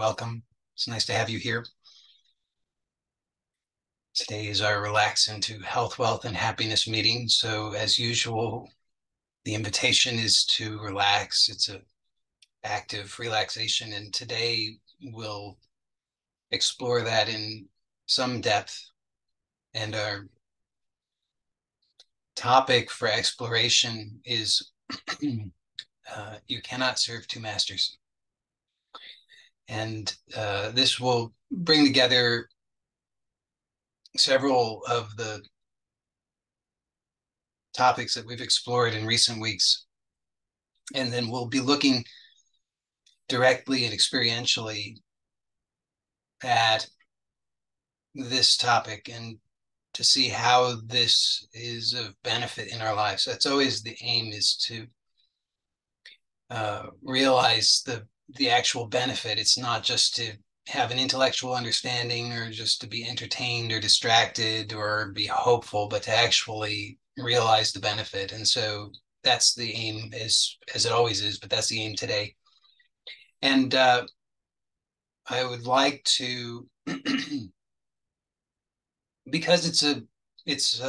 welcome. It's nice to have you here. Today is our Relax into Health, Wealth, and Happiness meeting. So as usual, the invitation is to relax. It's an active relaxation. And today we'll explore that in some depth. And our topic for exploration is you cannot serve two masters. And this will bring together several of the topics that we've explored in recent weeks. And then we'll be looking directly and experientially at this topic and to see how this is of benefit in our lives. That's always the aim, is to realize the actual benefit. It's not just to have an intellectual understanding or just to be entertained or distracted or be hopeful, but to actually realize the benefit. And so that's the aim, as it always is, but that's the aim today. And I would like to, because it's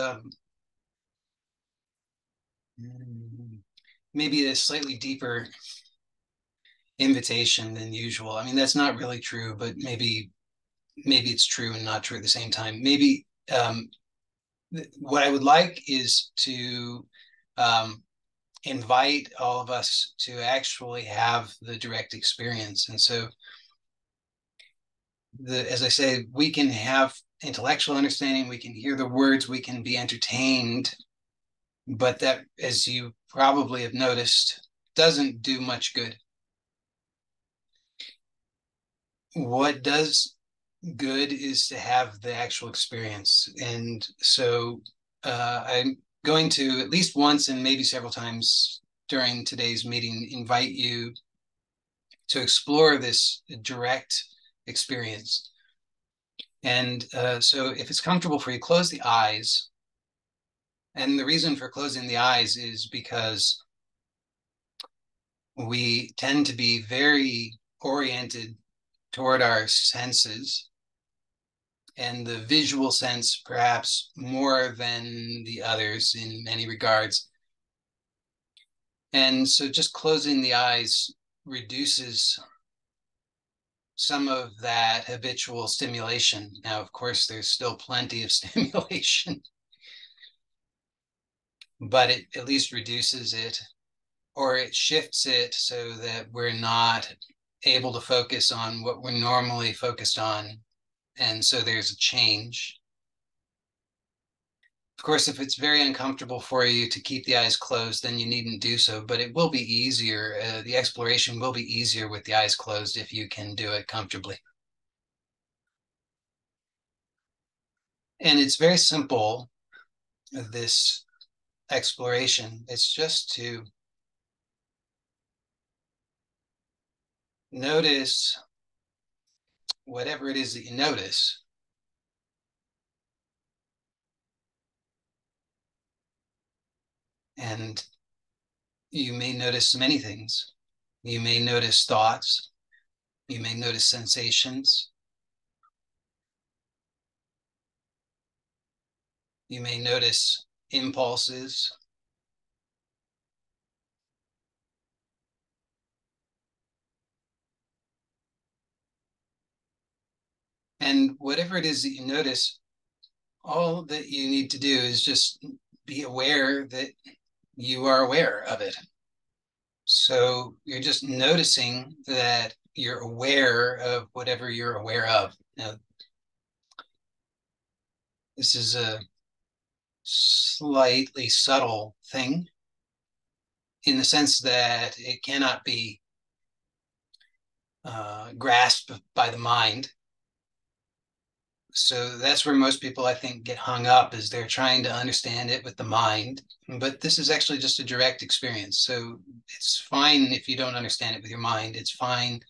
maybe a slightly deeper invitation than usual. I mean, that's not really true, but maybe it's true and not true at the same time. Maybe what I would like is to invite all of us to actually have the direct experience. And so, as I say, we can have intellectual understanding, we can hear the words, we can be entertained, but that, as you probably have noticed, doesn't do much good. What does good is to have the actual experience. And so I'm going to, at least once and maybe several times during today's meeting, invite you to explore this direct experience. And so if it's comfortable for you, close the eyes. And the reason for closing the eyes is because we tend to be very oriented toward our senses, and the visual sense perhaps more than the others in many regards. And so just closing the eyes reduces some of that habitual stimulation. Now, of course, there's still plenty of stimulation, but it at least reduces it, or it shifts it so that we're not able to focus on what we're normally focused on. And so there's a change. Of course, if it's very uncomfortable for you to keep the eyes closed, then you needn't do so, but it will be easier. The exploration will be easier with the eyes closed if you can do it comfortably. And it's very simple, this exploration. It's just to notice whatever it is that you notice. And you may notice many things. You may notice thoughts. You may notice sensations. You may notice impulses. And whatever it is that you notice, all that you need to do is just be aware that you are aware of it. So you're just noticing that you're aware of whatever you're aware of. Now, this is a slightly subtle thing in the sense that it cannot be grasped by the mind. So that's where most people, I think, get hung up, is they're trying to understand it with the mind. But this is actually just a direct experience. So it's fine if you don't understand it with your mind. It's fine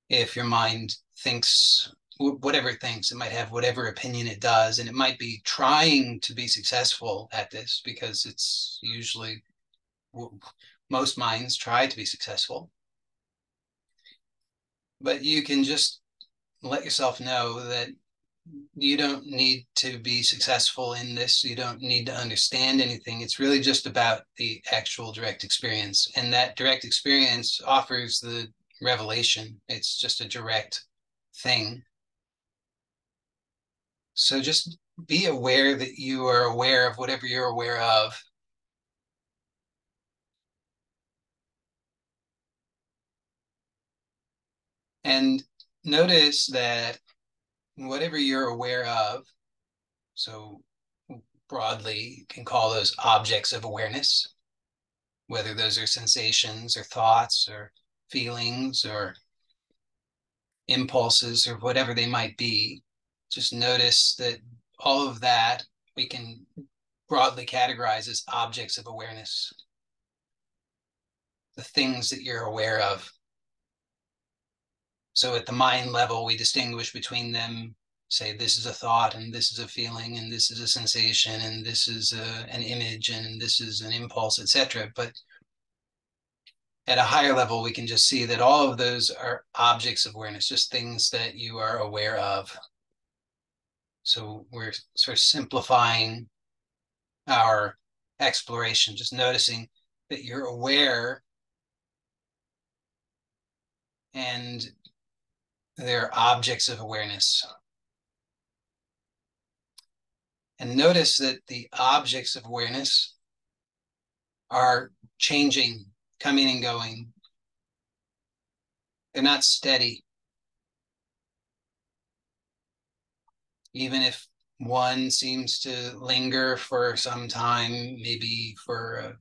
if your mind thinks whatever it thinks. It might have whatever opinion it does, and it might be trying to be successful at this, because it's usually, most minds try to be successful. But you can just let yourself know that you don't need to be successful in this. You don't need to understand anything. It's really just about the actual direct experience. And that direct experience offers the revelation. It's just a direct thing. So just be aware that you are aware of whatever you're aware of. And notice that whatever you're aware of, so broadly, you can call those objects of awareness, whether those are sensations or thoughts or feelings or impulses or whatever they might be. Just notice that all of that we can broadly categorize as objects of awareness, the things that you're aware of. So at the mind level, we distinguish between them, say this is a thought and this is a feeling and this is a sensation and this is an image and this is an impulse, etc. But at a higher level, we can just see that all of those are objects of awareness, just things that you are aware of. So we're sort of simplifying our exploration, just noticing that you're aware and they're objects of awareness. And notice that the objects of awareness are changing, coming and going. They're not steady. Even if one seems to linger for some time, maybe for a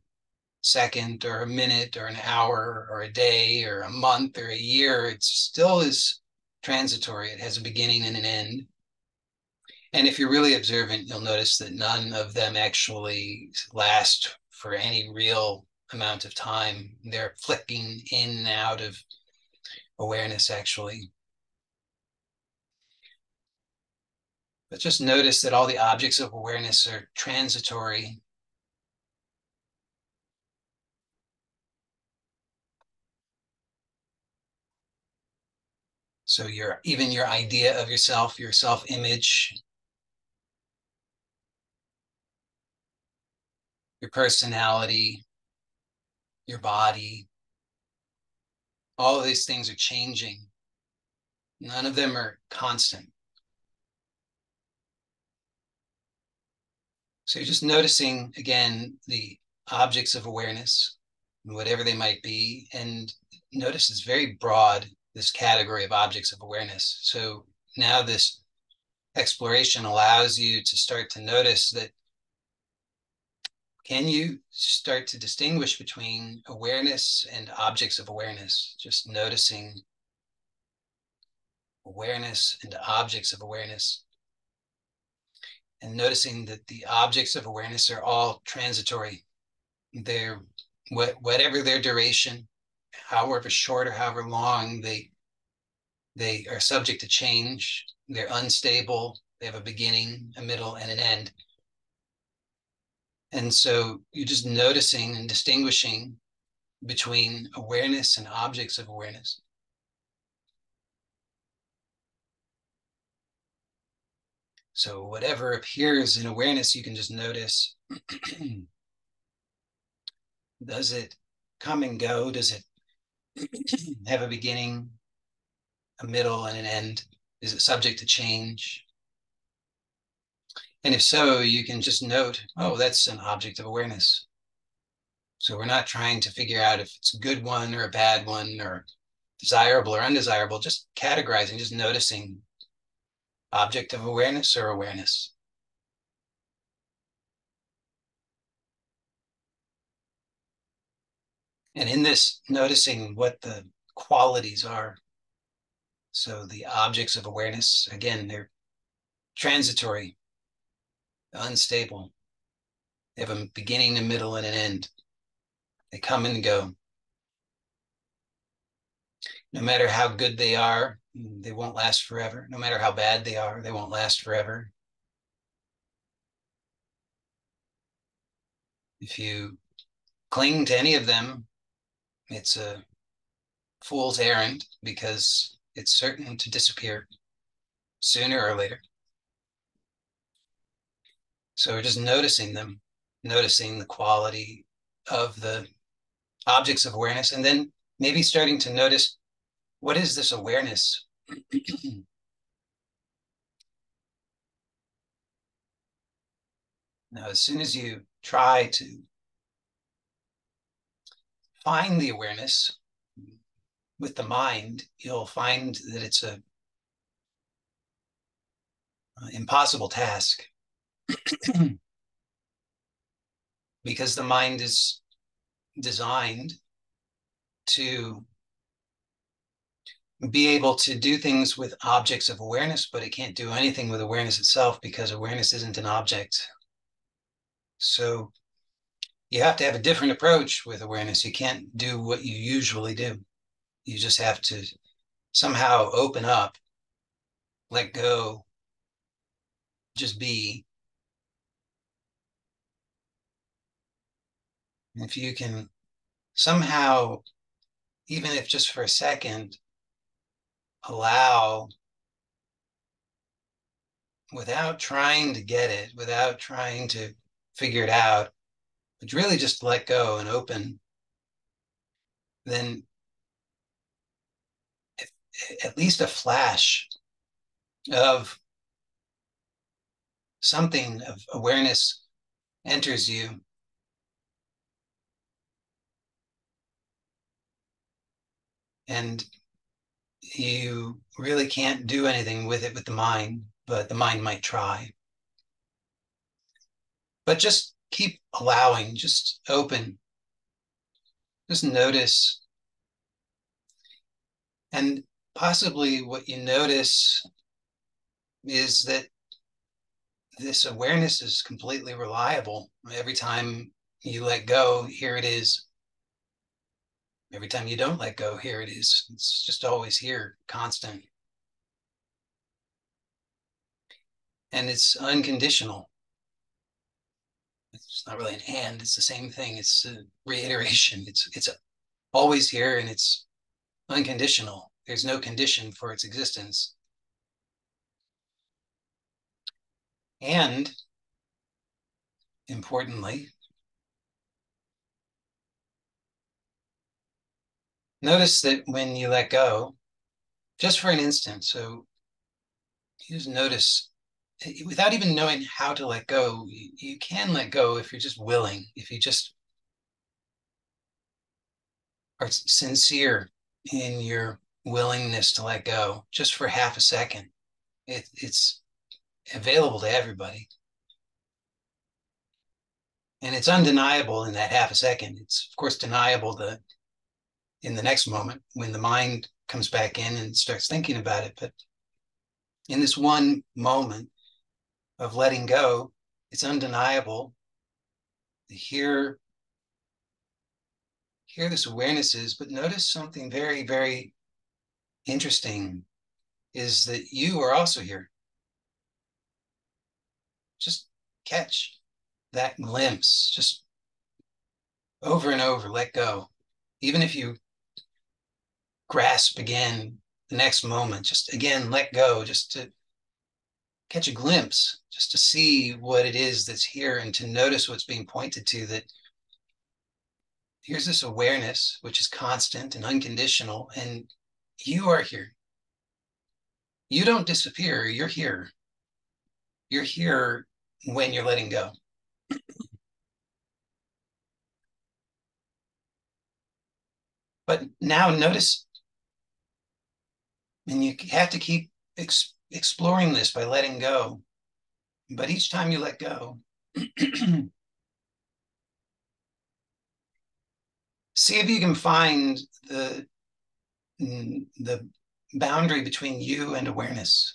second or a minute or an hour or a day or a month or a year, it still is transitory. It has a beginning and an end. And if you're really observant, you'll notice that none of them actually last for any real amount of time. They're flicking in and out of awareness, actually. But just notice that all the objects of awareness are transitory. So even your idea of yourself, your self-image, your personality, your body, all of these things are changing. None of them are constant. So you're just noticing, again, the objects of awareness, whatever they might be. And notice it's very broad, this category of objects of awareness. So now this exploration allows you to start to notice that can you start to distinguish between awareness and objects of awareness? Just noticing awareness and objects of awareness. And noticing that the objects of awareness are all transitory. They're whatever their duration, however short or however long, they are subject to change. They're unstable. They have a beginning, a middle, and an end. And so you're just noticing and distinguishing between awareness and objects of awareness. So whatever appears in awareness, you can just notice. Does it come and go? Does it have a beginning, a middle, and an end? Is it subject to change? And if so, you can just note, oh, that's an object of awareness. So we're not trying to figure out if it's a good one or a bad one or desirable or undesirable, just categorizing, just noticing object of awareness or awareness. And in this, noticing what the qualities are. So the objects of awareness, again, they're transitory, unstable. They have a beginning, a middle, and an end. They come and go. No matter how good they are, they won't last forever. No matter how bad they are, they won't last forever. If you cling to any of them, it's a fool's errand because It's certain to disappear sooner or later. So we're just noticing them, noticing the quality of the objects of awareness, and then maybe starting to notice, what is this awareness? Now, as soon as you try to find the awareness with the mind, you'll find that it's a impossible task because the mind is designed to be able to do things with objects of awareness, but it can't do anything with awareness itself because awareness isn't an object. So you have to have a different approach with awareness. You can't do what you usually do. You just have to somehow open up, let go, just be. If you can somehow, even if just for a second, allow, without trying to get it, without trying to figure it out, but really just let go and open, then at least a flash of something of awareness enters you. And you really can't do anything with it with the mind, but the mind might try. But just keep allowing, just open, just notice. And possibly what you notice is that this awareness is completely reliable. Every time you let go, here it is. Every time you don't let go, here it is. It's just always here, constant. And it's unconditional. It's not really an and, it's the same thing. It's a reiteration. It's always here, and it's unconditional. There's no condition for its existence. And importantly, notice that when you let go, just for an instant, so you just notice, without even knowing how to let go, you can let go if you're just willing, if you just are sincere in your willingness to let go, just for half a second. It's available to everybody. And it's undeniable in that half a second. It's, of course, deniable in the next moment when the mind comes back in and starts thinking about it. But in this one moment of letting go, it's undeniable. Here this awareness is, but notice something very, very interesting is that you are also here. Just catch that glimpse, just over and over, let go. Even if you grasp again the next moment, just again, let go, just to catch a glimpse, just to see what it is that's here and to notice what's being pointed to, that here's this awareness, which is constant and unconditional, and you are here. You don't disappear, you're here. You're here when you're letting go. But now notice, and you have to keep exploring this by letting go. But each time you let go, see if you can find the boundary between you and awareness.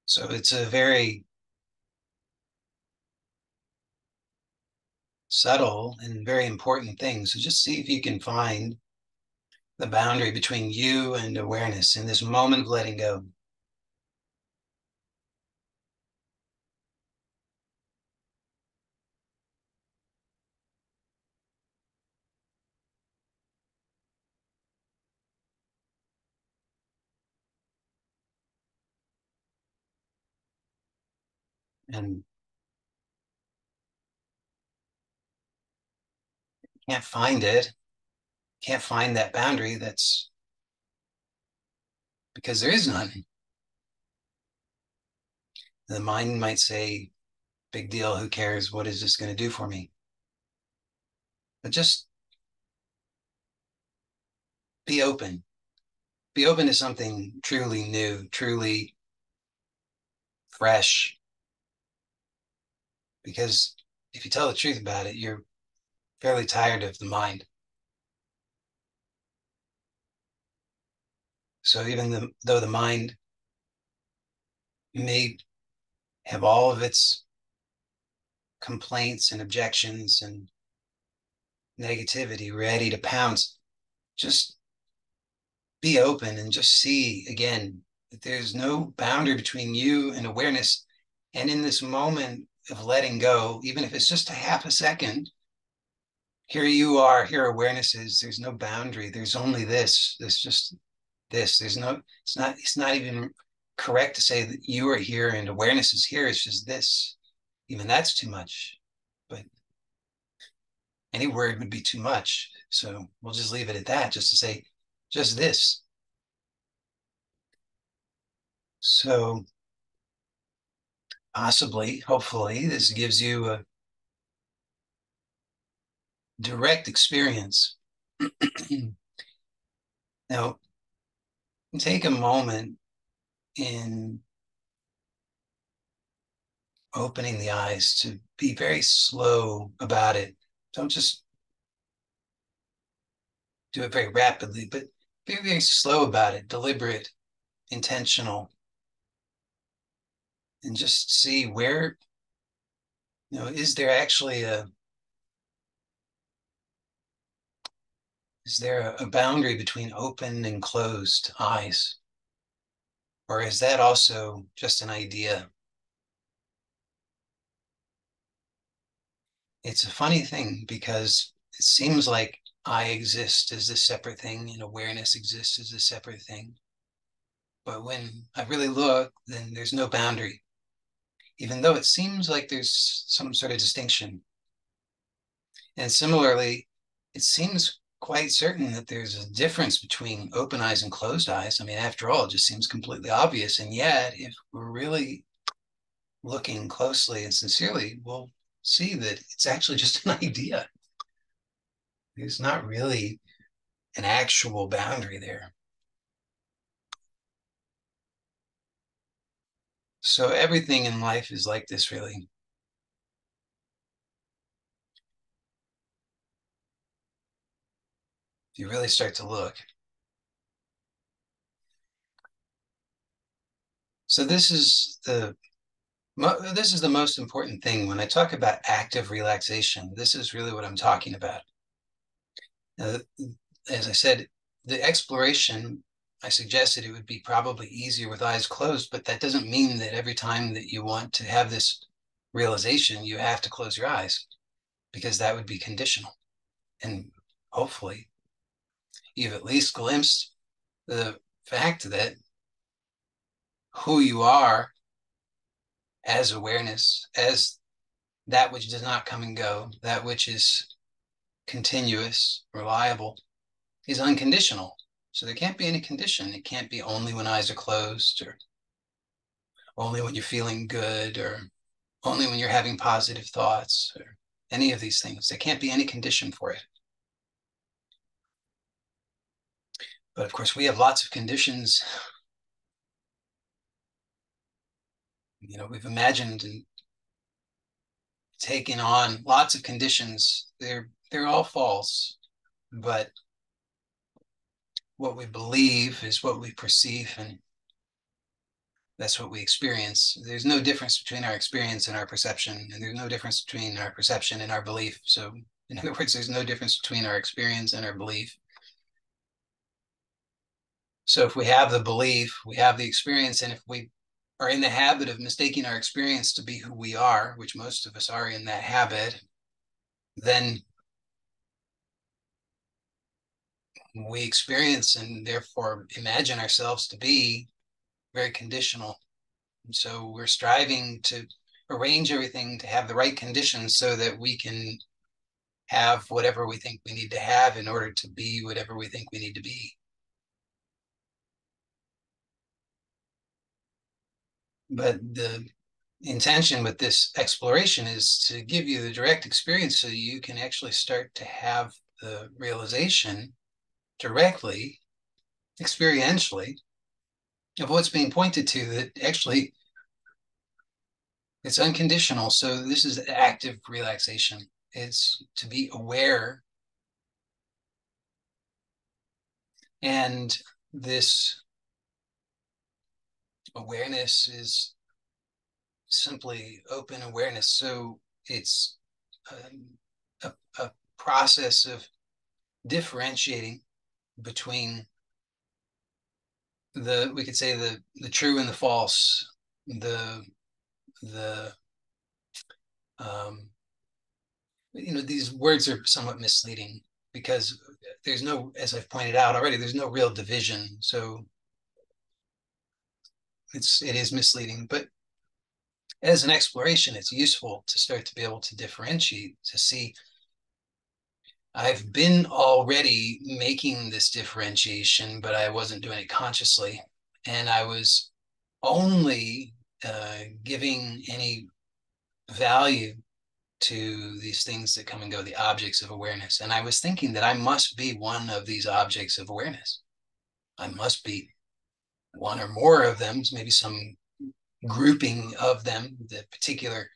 So it's a very subtle and very important thing. So just see if you can find the boundary between you and awareness in this moment of letting go. And can't find it, can't find that boundary. That's because there is none. The mind might say, big deal, who cares? What is this going to do for me? But just be open. Be open to something truly new, truly fresh. Because if you tell the truth about it, you're fairly tired of the mind. So though the mind may have all of its complaints and objections and negativity ready to pounce, just be open and just see again that there's no boundary between you and awareness. And in this moment of letting go, even if it's just a half a second, here you are, here awareness is, there's no boundary. There's only this. There's just this. It's not even correct to say that you are here and awareness is here. It's just this. Even that's too much. But any word would be too much. So we'll just leave it at that, just to say, just this. So possibly, hopefully, this gives you a direct experience. Now, take a moment in opening the eyes to be very slow about it. Don't just do it very rapidly, but be very slow about it, deliberate, intentional, and just see where, is there actually a boundary between open and closed eyes? Or is that also just an idea? It's a funny thing because it seems like I exist as this separate thing and awareness exists as a separate thing. But when I really look, then there's no boundary, even though it seems like there's some sort of distinction. And similarly, it seems quite certain that there's a difference between open eyes and closed eyes. I mean, after all, it just seems completely obvious. And yet, if we're really looking closely and sincerely, we'll see that it's actually just an idea. There's not really an actual boundary there. So everything in life is like this, really. If you really start to look. So this is the most important thing when I talk about active relaxation. This is really what I'm talking about. Uh, as I said, the exploration, I suggested it would be probably easier with eyes closed, but that doesn't mean that every time that you want to have this realization, you have to close your eyes, because that would be conditional. And hopefully you've at least glimpsed the fact that who you are as awareness, as that which does not come and go, that which is continuous, reliable, is unconditional. So there can't be any condition. It can't be only when eyes are closed, or only when you're feeling good, or only when you're having positive thoughts, or any of these things. There can't be any condition for it. But of course, we have lots of conditions. We've imagined and taken on lots of conditions. They're all false, but what we believe is what we perceive, and that's what we experience. There's no difference between our experience and our perception, and there's no difference between our perception and our belief. So in other words, there's no difference between our experience and our belief. So if we have the belief, we have the experience, and if we are in the habit of mistaking our experience to be who we are, which most of us are in that habit, then we experience and therefore imagine ourselves to be very conditional. And so we're striving to arrange everything to have the right conditions so that we can have whatever we think we need to have in order to be whatever we think we need to be. But the intention with this exploration is to give you the direct experience so you can actually start to have the realization directly, experientially, of what's being pointed to, that actually it's unconditional. So this is active relaxation. It's to be aware. And this awareness is simply open awareness. So it's a process of differentiating between we could say the true and the false, the um, these words are somewhat misleading because there's no, as I've pointed out already, there's no real division. So it is misleading, but as an exploration, it's useful to start to be able to differentiate, to see I've been already making this differentiation, but I wasn't doing it consciously. And I was only giving any value to these things that come and go, the objects of awareness. And I was thinking that I must be one of these objects of awareness. I must be one or more of them, maybe some grouping of them, the particular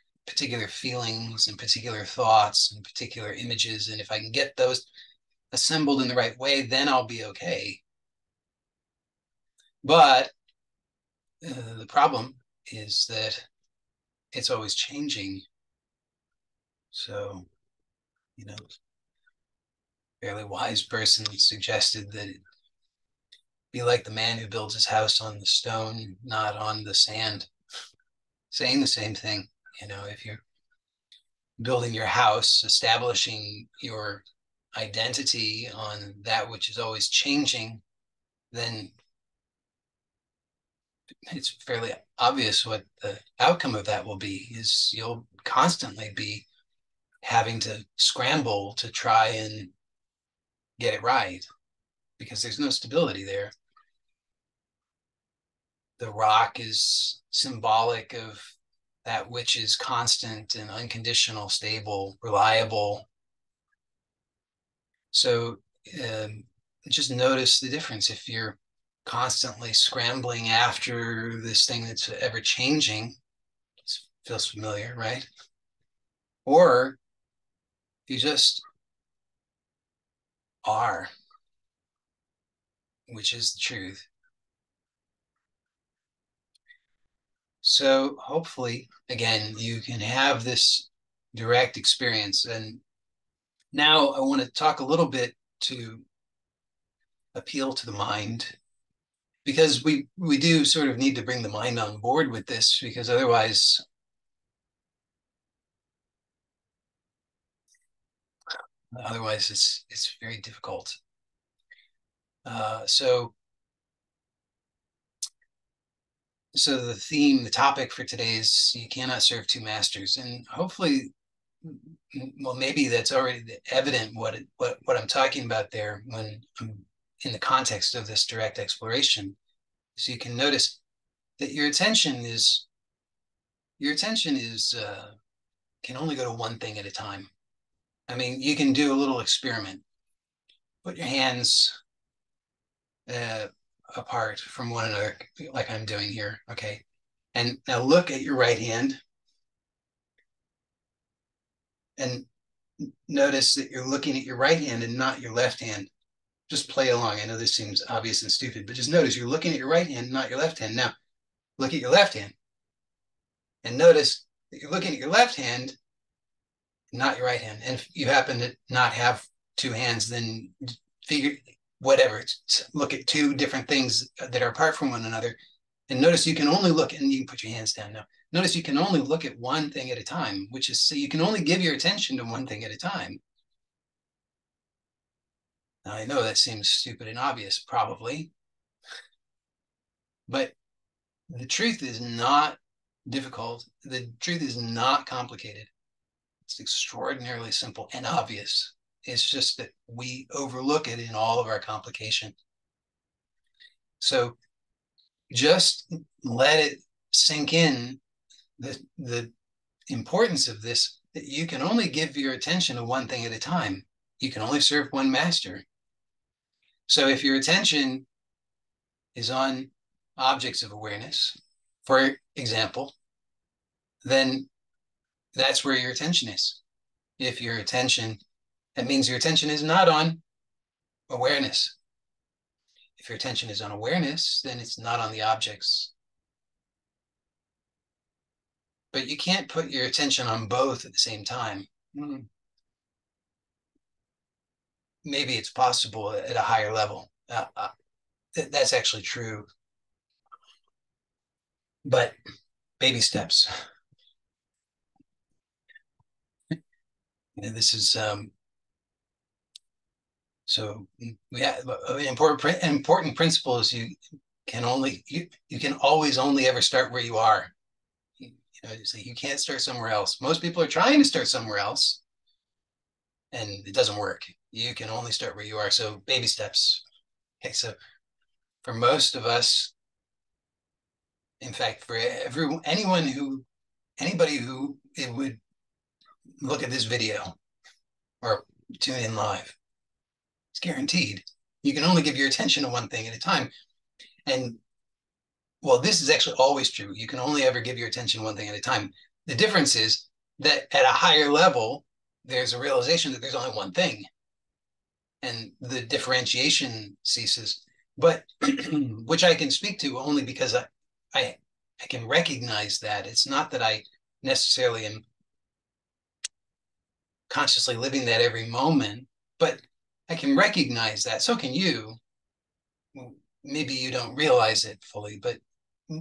feelings and particular thoughts and particular images. And if I can get those assembled in the right way, then I'll be okay. But the problem is that it's always changing. So, fairly wise person suggested that it be like the man who builds his house on the stone, not on the sand. Saying the same thing, if you're building your house, establishing your identity on that which is always changing, then it's fairly obvious what the outcome of that will be. Is you'll constantly be having to scramble to try and get it right because there's no stability there. The rock is symbolic of that which is constant and unconditional, stable, reliable. So just notice the difference. If you're constantly scrambling after this thing that's ever changing, it feels familiar, right? Or you just are, which is the truth. So hopefully, again, you can have this direct experience. And now I want to talk a little bit to appeal to the mind, because we do sort of need to bring the mind on board with this, because otherwise it's very difficult. So the topic for today is you cannot serve two masters, and hopefully, well, maybe that's already evident what I'm talking about there when I'm in the context of this direct exploration. So you can notice that your attention is can only go to one thing at a time. I mean, you can do a little experiment. Put your hands uh, apart from one another, like I'm doing here. Okay. And now look at your right hand and notice that you're looking at your right hand and not your left hand. Just play along. I know this seems obvious and stupid, but just notice you're looking at your right hand, not your left hand. Now, look at your left hand and notice that you're looking at your left hand, not your right hand. And if you happen to not have two hands, then figure whatever, look at two different things that are apart from one another, and notice you can only look, and you can put your hands down now. Notice you can only look at one thing at a time, which is, so you can only give your attention to one thing at a time. Now, I know that seems stupid and obvious, probably, but the truth is not difficult. The truth is not complicated. It's extraordinarily simple and obvious. It's just that we overlook it in all of our complication. So just let it sink in, the importance of this, that you can only give your attention to one thing at a time. You can only serve one master. So if your attention is on objects of awareness, for example, then that's where your attention is. If your attention, that means your attention is not on awareness. If your attention is on awareness, then it's not on the objects. But you can't put your attention on both at the same time. Maybe it's possible at a higher level. That's actually true. But baby steps. This is so we have an important principle is you can always only ever start where you are. So you can't start somewhere else. Most people are trying to start somewhere else, and it doesn't work. You can only start where you are. So baby steps. Okay, so for most of us, in fact, for anybody who it would look at this video or tune in live, it's guaranteed. You can only give your attention to one thing at a time. And well, this is actually always true. You can only ever give your attention one thing at a time. The difference is that at a higher level, there's a realization that there's only one thing, and the differentiation ceases. But which I can speak to only because I can recognize that. It's not that I necessarily am consciously living that every moment, but I can recognize that. So can you. Maybe you don't realize it fully, but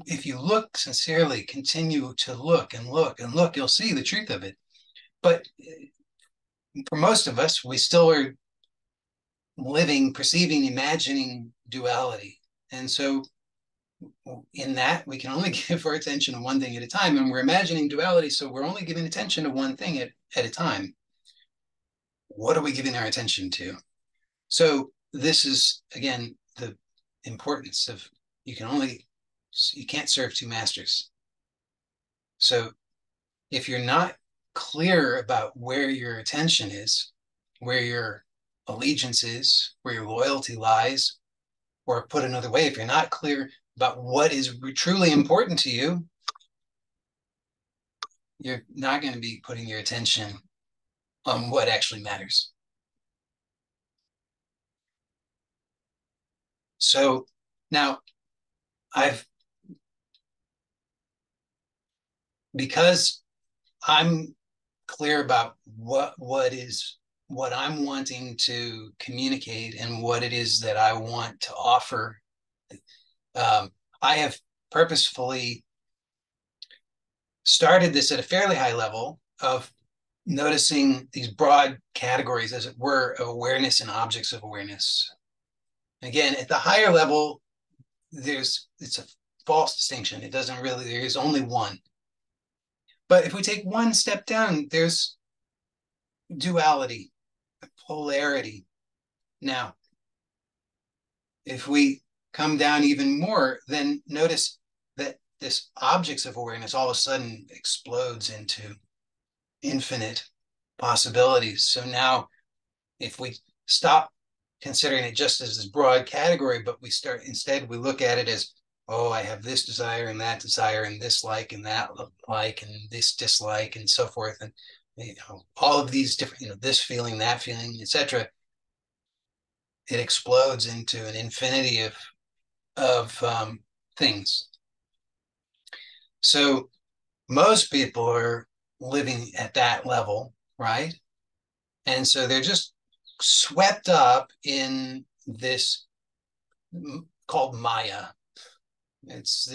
if you look sincerely, continue to look and look and look, you'll see the truth of it. But for most of us, we still are living, perceiving, imagining duality. And so in that, we can only give our attention to one thing at a time. And we're imagining duality, so we're only giving attention to one thing at a time. What are we giving our attention to? So this is, again, the importance of you can't serve two masters. So if you're not clear about where your attention is, where your allegiance is, where your loyalty lies, or put another way, if you're not clear about what is truly important to you, you're not going to be putting your attention on what actually matters. So now because I'm clear about what I'm wanting to communicate and what it is that I want to offer, I have purposefully started this at a fairly high level of noticing these broad categories, as it were, of awareness and objects of awareness. Again, at the higher level, it's a false distinction. It doesn't really, there is only one. But if we take one step down, there's duality, polarity. Now, if we come down even more, then notice that this objects of awareness all of a sudden explodes into infinite possibilities. So now, if we stop considering it just as this broad category, but instead we look at it as, oh, I have this desire and that desire and this like and that like and this dislike and so forth, and all of these different, this feeling, that feeling, etc. It explodes into an infinity of things. So most people are living at that level, right? And so they're just swept up in this called Maya. It's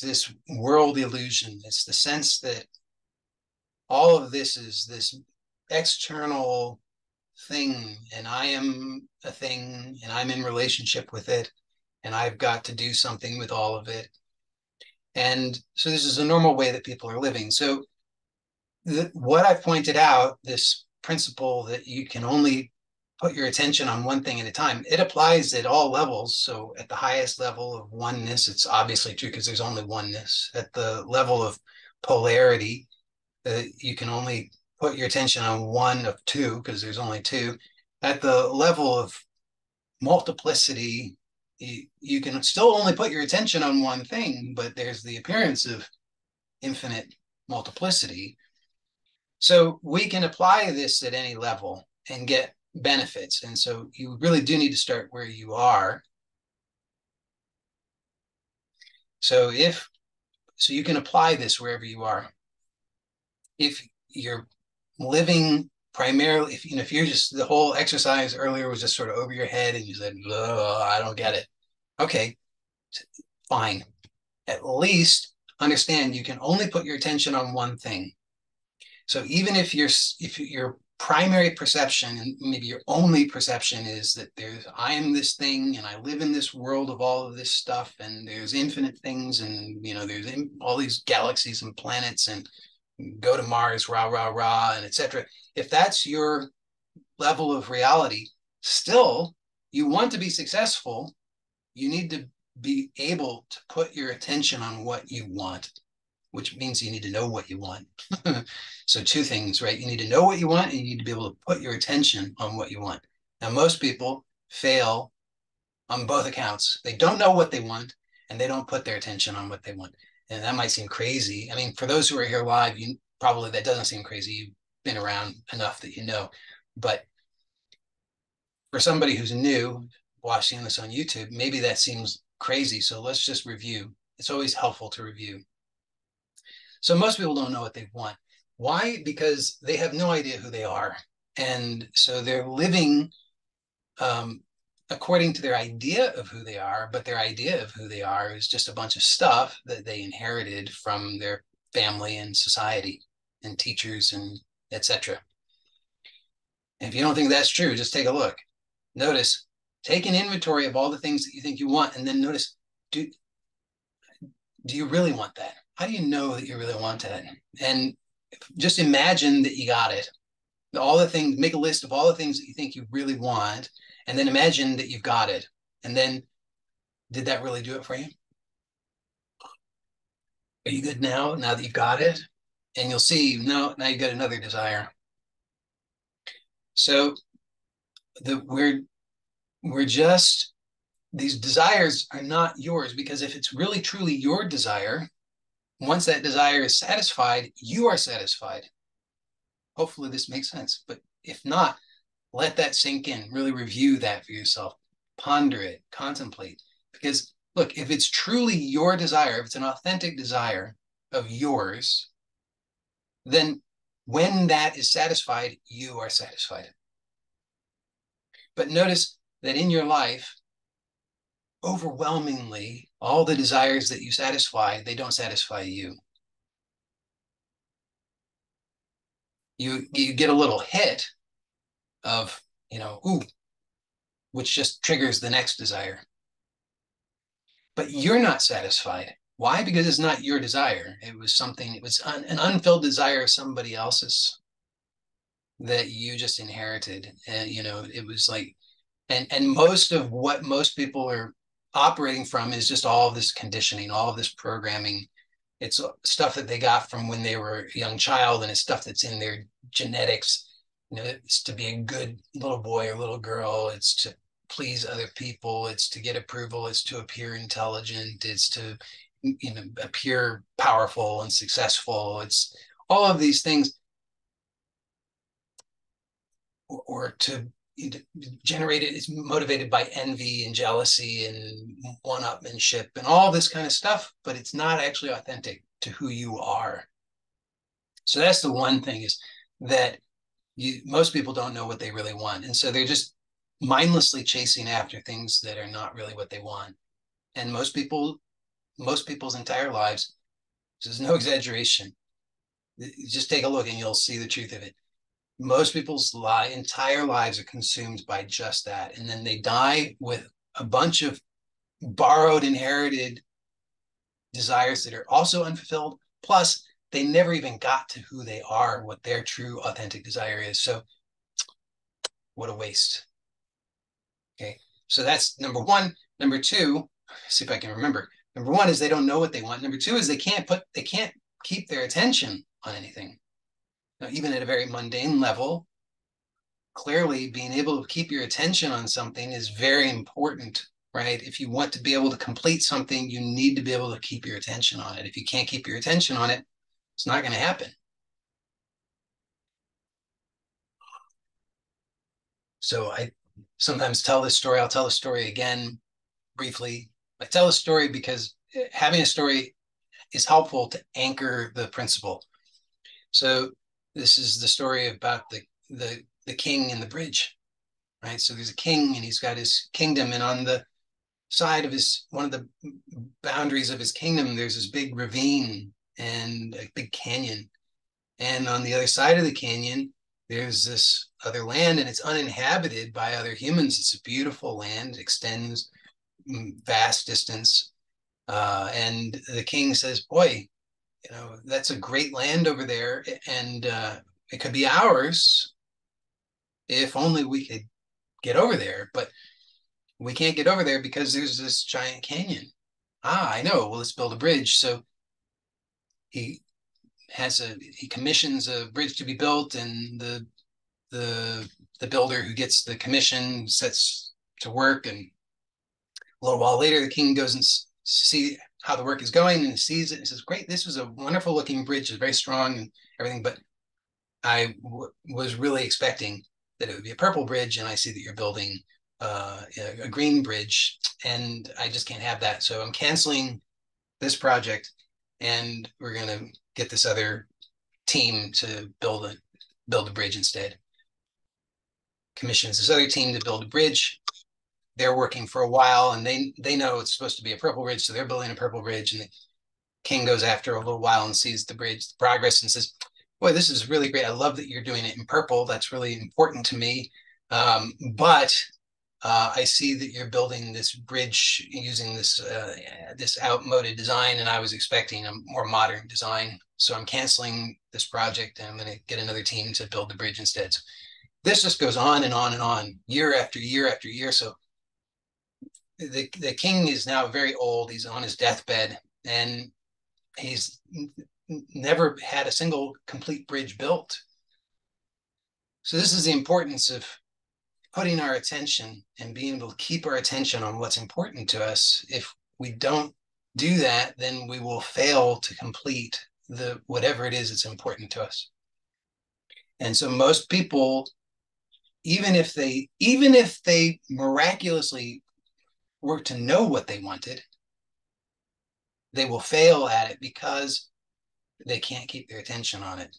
this world illusion. It's the sense that all of this is this external thing, and I am a thing, and I'm in relationship with it, and I've got to do something with all of it. And so this is a normal way that people are living. So what I've pointed out, this principle that you can only put your attention on one thing at a time, it applies at all levels. So at the highest level of oneness, it's obviously true because there's only oneness. At the level of polarity, you can only put your attention on one of two because there's only two. At the level of multiplicity, you can still only put your attention on one thing, but there's the appearance of infinite multiplicity. So we can apply this at any level and get benefits. And so you really do need to start where you are. So you can apply this wherever you are. If you're living primarily, if you're just, the whole exercise earlier was just sort of over your head and you said, I don't get it. Okay, fine. At least understand you can only put your attention on one thing. So even if your primary perception and maybe your only perception is that I am this thing and I live in this world of all of this stuff and there's infinite things and there's all these galaxies and planets and go to Mars, rah, rah, rah, and etc. If that's your level of reality, still, you want to be successful, you need to be able to put your attention on what you want, which means you need to know what you want. So two things, right? You need to know what you want and you need to be able to put your attention on what you want. Now, most people fail on both accounts. They don't know what they want and they don't put their attention on what they want. And that might seem crazy. I mean, for those who are here live, probably that doesn't seem crazy. You've been around enough that you know. But for somebody who's new watching this on YouTube, maybe that seems crazy. So let's just review. It's always helpful to review. So most people don't know what they want. Why? Because they have no idea who they are. And so they're living according to their idea of who they are, but their idea of who they are is just a bunch of stuff that they inherited from their family and society and teachers and etc. If you don't think that's true, just take a look. Notice, take an inventory of all the things that you think you want, and then notice, do you really want that? How do you know that you really want that? And just imagine that you got it. All the things, make a list of all the things that you think you really want, and then imagine that you've got it. And then, did that really do it for you? Are you good now that you've got it? And you'll see, no, now you've got another desire. So we're just, these desires are not yours, because if it's really truly your desire, once that desire is satisfied, you are satisfied. Hopefully this makes sense. But if not, let that sink in. Really review that for yourself. Ponder it, contemplate. Because look, if it's truly your desire, if it's an authentic desire of yours, then when that is satisfied, you are satisfied. But notice that in your life, overwhelmingly, all the desires that you satisfy, they don't satisfy you. You get a little hit of, ooh, which just triggers the next desire. But you're not satisfied. Why? Because it's not your desire. It was an unfilled desire of somebody else's that you just inherited. And, it was like, and most of what most people are operating from is just all of this conditioning, all of this programming. It's stuff that they got from when they were a young child, and it's stuff that's in their genetics. It's to be a good little boy or little girl. It's to please other people. It's to get approval. It's to appear intelligent. It's to, appear powerful and successful. It's all of these things, or to generate it. It's motivated by envy and jealousy and one-upmanship and all this kind of stuff, but it's not actually authentic to who you are. So that's the one thing, is that most people don't know what they really want. And so they're just mindlessly chasing after things that are not really what they want. And most people's entire lives, this is no exaggeration. Just take a look and you'll see the truth of it. Most people's entire lives are consumed by just that. And then they die with a bunch of borrowed, inherited desires that are also unfulfilled. Plus, they never even got to who they are, what their true, authentic desire is. So, what a waste. Okay. So that's number one. Number two, see if I can remember. Number one is they don't know what they want. Number two is they can't keep their attention on anything. Now, even at a very mundane level, clearly being able to keep your attention on something is very important, right? If you want to be able to complete something, you need to be able to keep your attention on it. If you can't keep your attention on it, it's not going to happen. So I sometimes tell this story. I'll tell the story again briefly. I tell a story because having a story is helpful to anchor the principle. So this is the story about the king and the bridge, right? So there's a king and he's got his kingdom, and on the side of one of the boundaries of his kingdom, there's this big ravine and a big canyon. And on the other side of the canyon, there's this other land, and it's uninhabited by other humans. It's a beautiful land, it extends vast distance. And the king says, boy, that's a great land over there, and it could be ours if only we could get over there. But we can't get over there because there's this giant canyon. I know. Well, let's build a bridge. So he he commissions a bridge to be built, and the builder who gets the commission sets to work. And a little while later, the king goes and see how the work is going, and sees it and says, "Great, this was a wonderful looking bridge. It's very strong and everything, but I was really expecting that it would be a purple bridge, and I see that you're building a green bridge, and I just can't have that. So I'm canceling this project, and we're going to get this other team to build a bridge instead." Commissions this other team to build a bridge. They're working for a while, and they know it's supposed to be a purple bridge, so they're building a purple bridge. And the king goes after a little while and sees the bridge, the progress, and says, "Boy, this is really great. I love that you're doing it in purple. That's really important to me. But I see that you're building this bridge using this outmoded design, and I was expecting a more modern design. So I'm canceling this project, and I'm going to get another team to build the bridge instead." So this just goes on and on and on, year after year after year. So the king is now very old. He's on his deathbed, and he's never had a single complete bridge built. So this is the importance of putting our attention and being able to keep our attention on what's important to us. If we don't do that, then we will fail to complete whatever it is that's important to us. And so most people, even if they miraculously were to know what they wanted, they will fail at it because they can't keep their attention on it.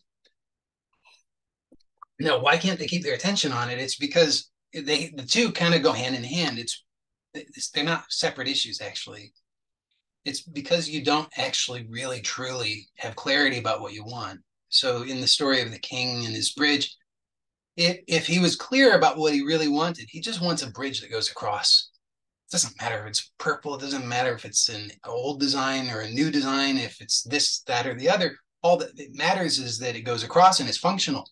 Now, why can't they keep their attention on it? It's because the two kind of go hand in hand. They're not separate issues, actually. It's because you don't actually really truly have clarity about what you want. So in the story of the king and his bridge, if he was clear about what he really wanted, he just wants a bridge that goes across. It doesn't matter if it's purple. It doesn't matter if it's an old design or a new design, if it's this, that, or the other. All that it matters is that it goes across and it's functional.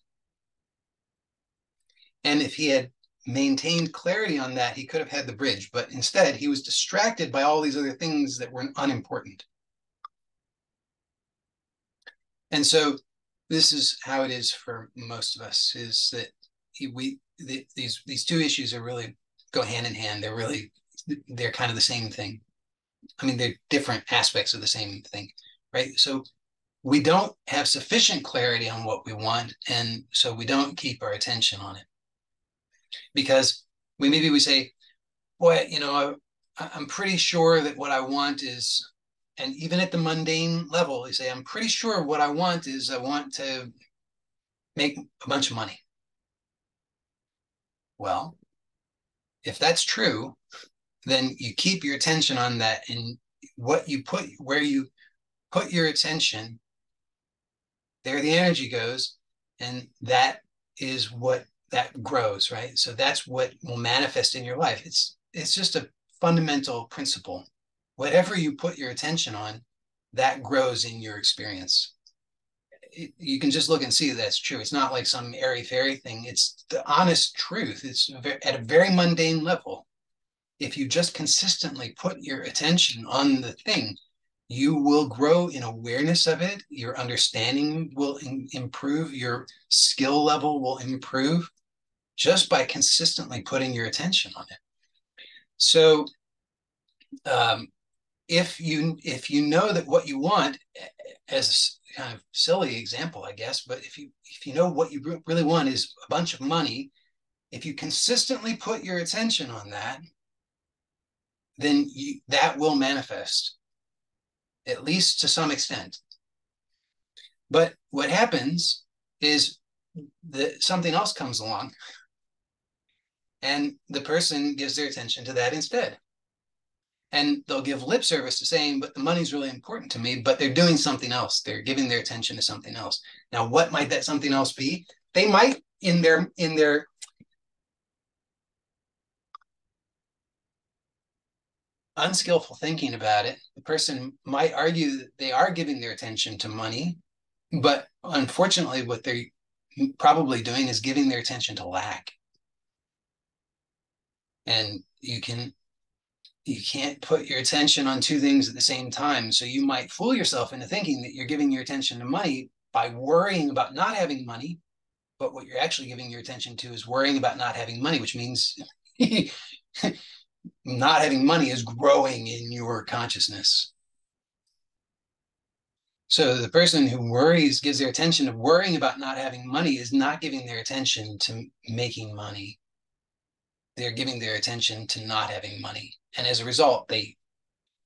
And if he had maintained clarity on that, he could have had the bridge. But instead, he was distracted by all these other things that were unimportant. And so this is how it is for most of us, is that these two issues are really go hand in hand. They're kind of the same thing. I mean, they're different aspects of the same thing, right? So we don't have sufficient clarity on what we want, and so we don't keep our attention on it. Because maybe we say, boy, I'm pretty sure that what I want is, and even at the mundane level, you say, I'm pretty sure what I want is I want to make a bunch of money. Well, if that's true, then you keep your attention on that, and where you put your attention, there the energy goes, and that is what that grows, right? So that's what will manifest in your life. It's just a fundamental principle. Whatever you put your attention on, that grows in your experience. You can just look and see that's true. It's not like some airy fairy thing. It's the honest truth. It's at a very mundane level. If you just consistently put your attention on the thing, you will grow in awareness of it. Your understanding will improve. Your skill level will improve just by consistently putting your attention on it. So um, if you know that what you want, as a kind of silly example, I guess, but if you know what you really want is a bunch of money, if you consistently put your attention on that, then that will manifest, at least to some extent. But what happens is that something else comes along, and the person gives their attention to that instead. And they'll give lip service to saying, but the money's really important to me, but they're doing something else. They're giving their attention to something else. Now, what might that something else be? They might, in their unskillful thinking about it, the person might argue that they are giving their attention to money, but unfortunately, what they're probably doing is giving their attention to lack. And you can't put your attention on two things at the same time. So you might fool yourself into thinking that you're giving your attention to money by worrying about not having money, but what you're actually giving your attention to is worrying about not having money, which means not having money is growing in your consciousness. So the person who worries, gives their attention to worrying about not having money, is not giving their attention to making money. They're giving their attention to not having money. And as a result, they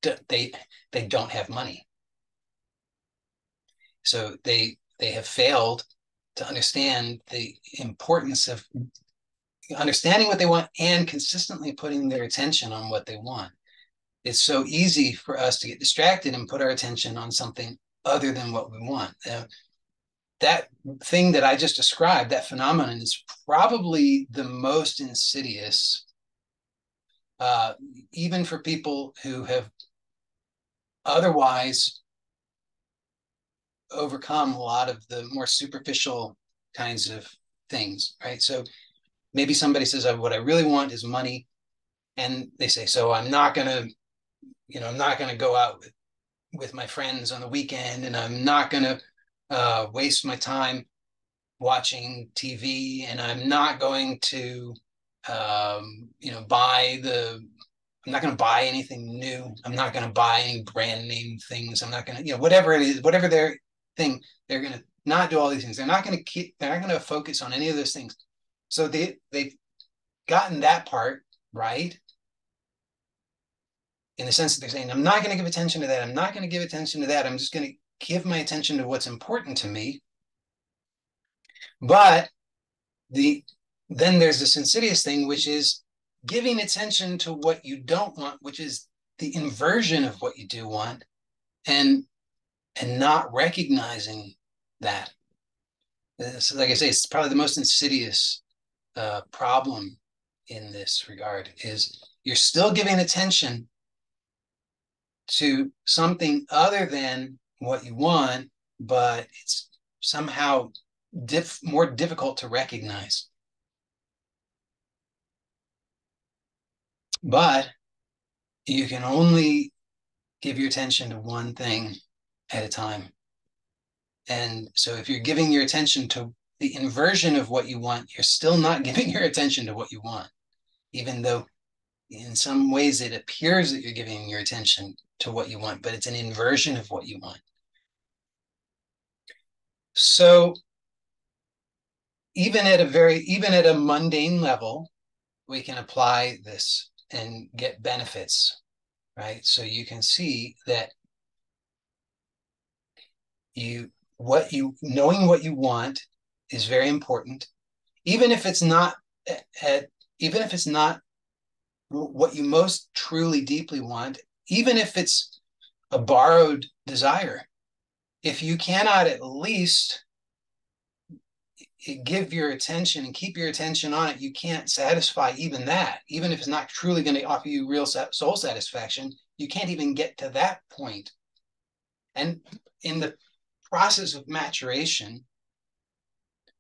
don't have money. So they have failed to understand the importance of understanding what they want and consistently putting their attention on what they want. It's so easy for us to get distracted and put our attention on something other than what we want. That thing that I just described, that phenomenon, is probably the most insidious, even for people who have otherwise overcome a lot of the more superficial kinds of things, right? So maybe somebody says, what I really want is money. And they say, so I'm not going to go out with my friends on the weekend, and I'm not going to waste my time watching TV, and I'm not going to, I'm not going to buy anything new. I'm not going to buy any brand name things. I'm not going to, whatever it is, whatever their thing, they're going to not do all these things. They're not going to focus on any of those things. So they've gotten that part right, in the sense that they're saying, I'm not going to give attention to that. I'm not going to give attention to that. I'm just going to give my attention to what's important to me. But then there's this insidious thing, which is giving attention to what you don't want, which is the inversion of what you do want, and not recognizing that. So like I say, it's probably the most insidious problem in this regard, is you're still giving attention to something other than what you want, but it's somehow more difficult to recognize. But you can only give your attention to one thing at a time. And so if you're giving your attention to the inversion of what you want, you're still not giving your attention to what you want, even though in some ways it appears that you're giving your attention to what you want, but it's an inversion of what you want. So even at a mundane level, we can apply this and get benefits, right? So you can see that knowing what you want is very important, even if it's not what you most truly deeply want, even if it's a borrowed desire, if you cannot at least give your attention and keep your attention on it, you can't satisfy even that. Even if it's not truly going to offer you real soul satisfaction, you can't even get to that point. And in the process of maturation,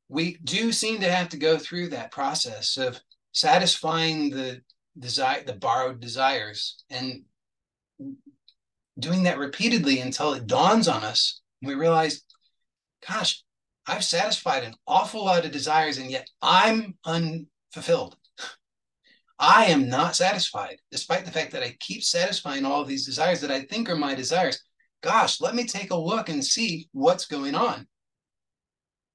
we do seem to have to go through that process of satisfying the borrowed desires, and doing that repeatedly until it dawns on us. We realize, gosh, I've satisfied an awful lot of desires, and yet I'm unfulfilled. I am not satisfied, despite the fact that I keep satisfying all of these desires that I think are my desires. Gosh, let me take a look and see what's going on.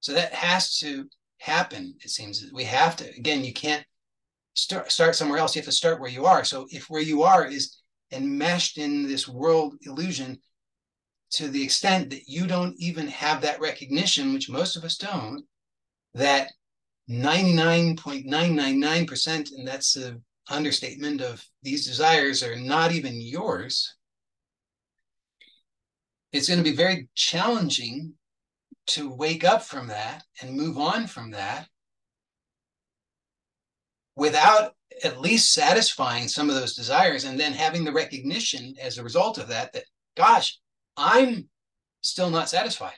So that has to happen. It seems we have to. Again, you can't start somewhere else. You have to start where you are. So if where you are is enmeshed in this world illusion to the extent that you don't even have that recognition, which most of us don't, that 99.999%, and that's an understatement, of these desires are not even yours, it's going to be very challenging to wake up from that and move on from that without at least satisfying some of those desires, and then having the recognition as a result of that, that, gosh, I'm still not satisfied,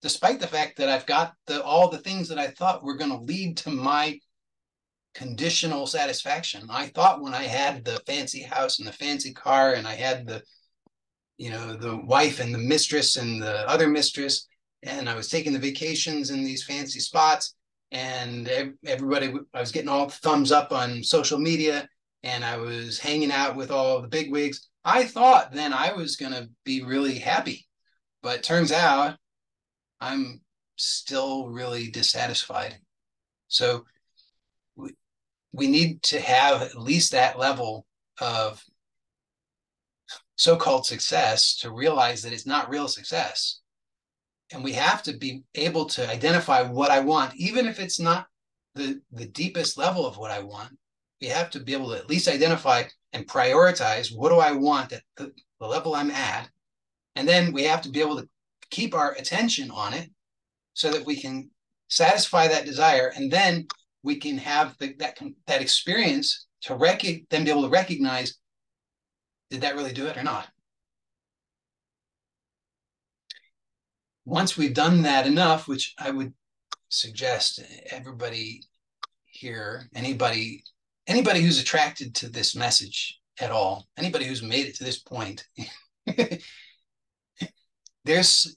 despite the fact that I've got all the things that I thought were going to lead to my conditional satisfaction. I thought when I had the fancy house and the fancy car, and I had the wife and the mistress and the other mistress, and I was taking the vacations in these fancy spots, and everybody, I was getting all the thumbs up on social media, and I was hanging out with all the bigwigs. I thought then I was going to be really happy, but turns out I'm still really dissatisfied. So we need to have at least that level of so-called success to realize that it's not real success. And we have to be able to identify what I want, even if it's not the deepest level of what I want. We have to be able to at least identify and prioritize, what do I want at the level I'm at? And then we have to be able to keep our attention on it so that we can satisfy that desire. And then we can have that experience to then be able to recognize, did that really do it or not? Once we've done that enough, which I would suggest everybody here, anybody who's attracted to this message at all, anybody who's made it to this point,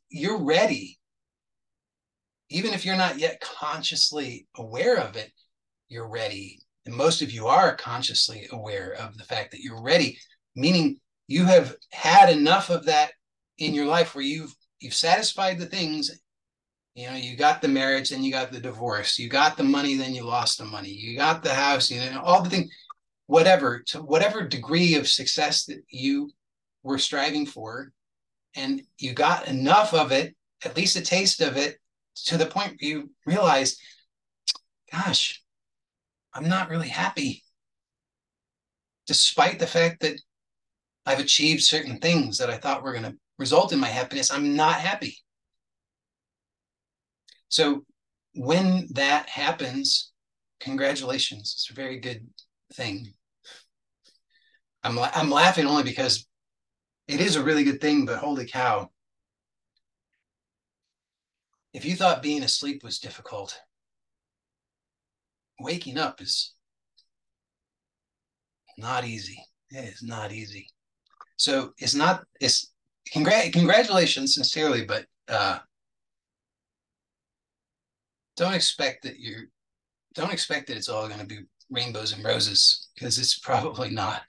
you're ready. Even if you're not yet consciously aware of it, you're ready. And most of you are consciously aware of the fact that you're ready, meaning you have had enough of that in your life where you've satisfied the things. You got the marriage, then you got the divorce, you got the money, then you lost the money, you got the house, all the things, to whatever degree of success that you were striving for, and you got enough of it, at least a taste of it, to the point where you realize, gosh, I'm not really happy, despite the fact that I've achieved certain things that I thought were going to result in my happiness. I'm not happy. So when that happens, congratulations. It's a very good thing. I'm laughing only because it is a really good thing, but holy cow. If you thought being asleep was difficult, waking up is not easy. It is not easy. So congratulations sincerely, but don't expect that it's all going to be rainbows and roses, because it's probably not.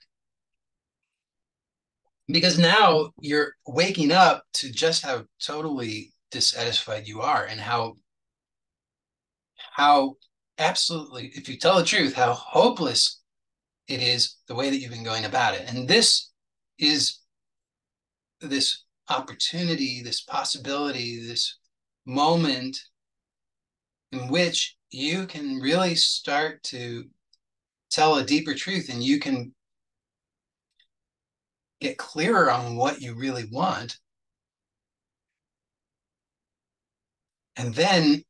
Because now you're waking up to just how totally dissatisfied you are, and how absolutely, if you tell the truth, how hopeless it is the way that you've been going about it. And this is this opportunity, this possibility, this moment in which you can really start to tell a deeper truth and you can get clearer on what you really want, and then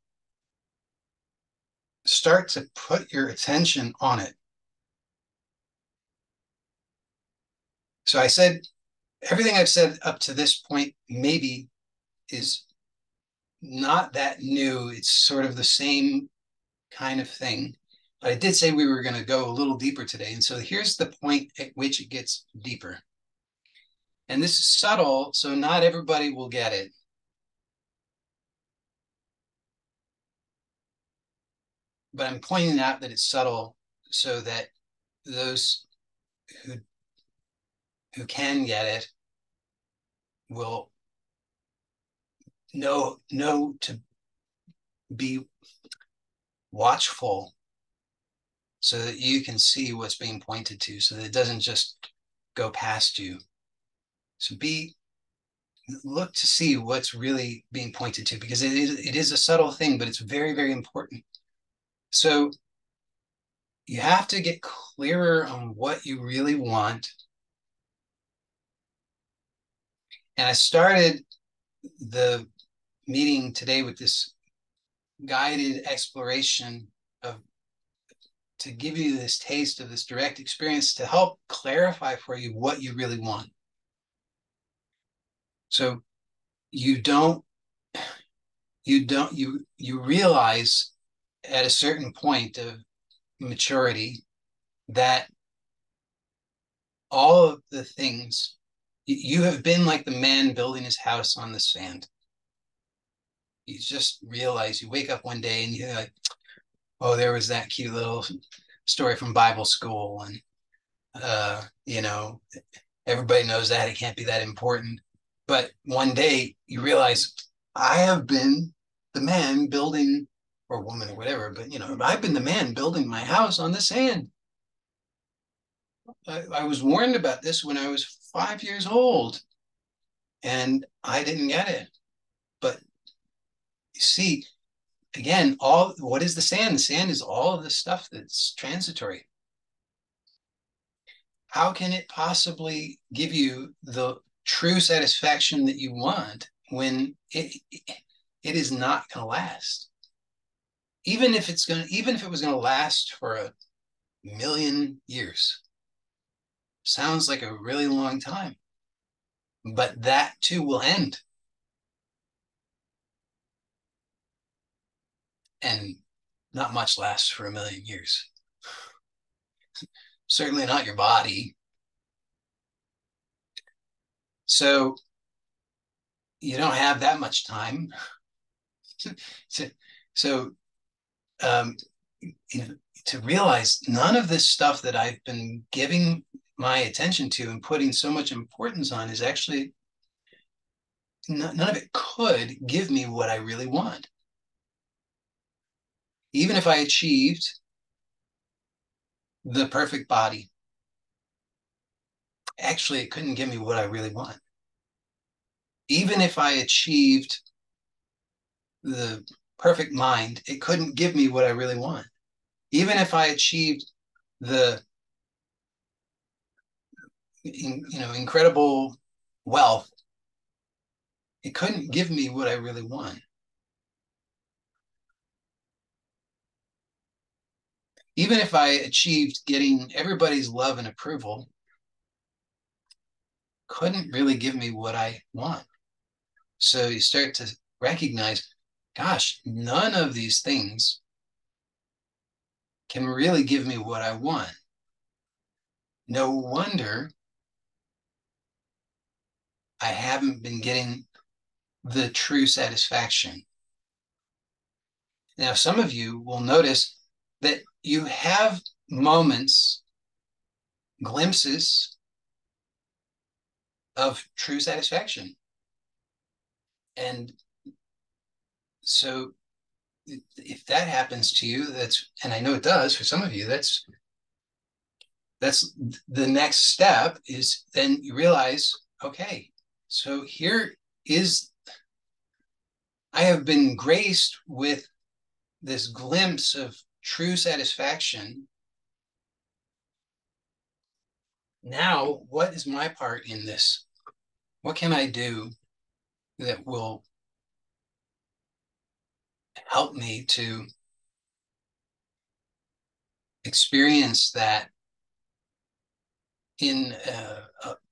start to put your attention on it. So I said, everything I've said up to this point maybe is not that new. It's sort of the same kind of thing. But I did say we were going to go a little deeper today. And so here's the point at which it gets deeper. And this is subtle, so not everybody will get it. But I'm pointing out that it's subtle so that those who can get it will know to be watchful so that you can see what's being pointed to, so that it doesn't just go past you. So look to see what's really being pointed to, because it is a subtle thing, but it's very, very important. So you have to get clearer on what you really want. And I started the meeting today with this guided exploration to give you this taste of this direct experience to help clarify for you what you really want. So you realize at a certain point of maturity that all of the things, you have been like the man building his house on the sand. You just realize, you wake up one day and you're like, oh, there was that cute little story from Bible school, and everybody knows that, it can't be that important. But one day you realize, I have been the man building, or woman or whatever, but I've been the man building my house on the sand. I was warned about this when I was 5 years old, and I didn't get it. But you see, again, what is the sand? The sand is all of the stuff that's transitory. How can it possibly give you the true satisfaction that you want when it is not going to last? Even if it was going to last for 1,000,000 years, sounds like a really long time, but that too will end. And not much lasts for 1,000,000 years. Certainly not your body. So you don't have that much time. So to realize none of this stuff that I've been giving my attention to and putting so much importance on is actually, none of it could give me what I really want. Even if I achieved the perfect body, actually, it couldn't give me what I really want. Even if I achieved the perfect mind, it couldn't give me what I really want. Even if I achieved the incredible wealth, it couldn't give me what I really want. Even if I achieved getting everybody's love and approval, couldn't really give me what I want. So you start to recognize, gosh, none of these things can really give me what I want. No wonder I haven't been getting the true satisfaction. Now, some of you will notice that you have moments, glimpses of true satisfaction. And so if that happens to you, and I know it does for some of you, that's the next step, is then you realize, okay, so I have been graced with this glimpse of true satisfaction, Now, what is my part in this? What can I do that will help me to experience that in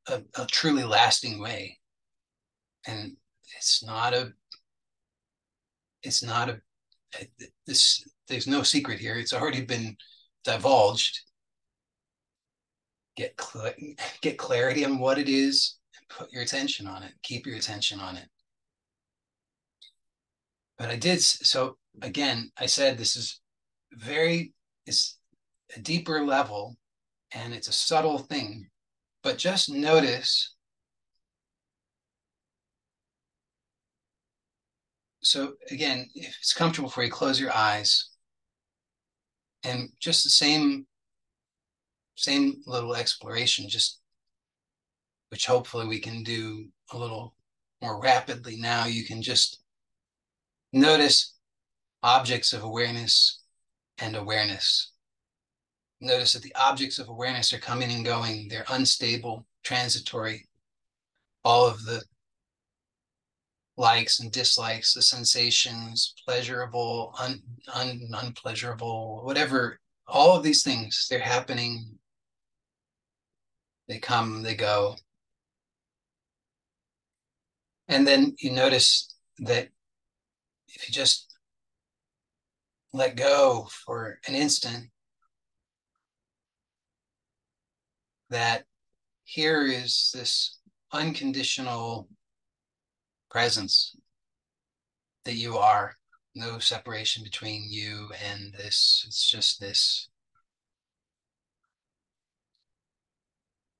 a truly lasting way? And it's not a, it's not a, this, there's no secret here. It's already been divulged. Get, get clarity on what it is and put your attention on it. Keep your attention on it. But I did, so again, I said this is very, it's a deeper level and it's a subtle thing, but just notice. So again, if it's comfortable for you, close your eyes and just the same little exploration, just which hopefully we can do a little more rapidly now. You can just notice objects of awareness and awareness. Notice that the objects of awareness are coming and going. They're unstable, transitory. All of the likes and dislikes, the sensations, pleasurable, unpleasurable, whatever, all of these things, they're happening. They come, they go. And then you notice that if you just let go for an instant, that here is this unconditional presence that you are. No separation between you and this. It's just this.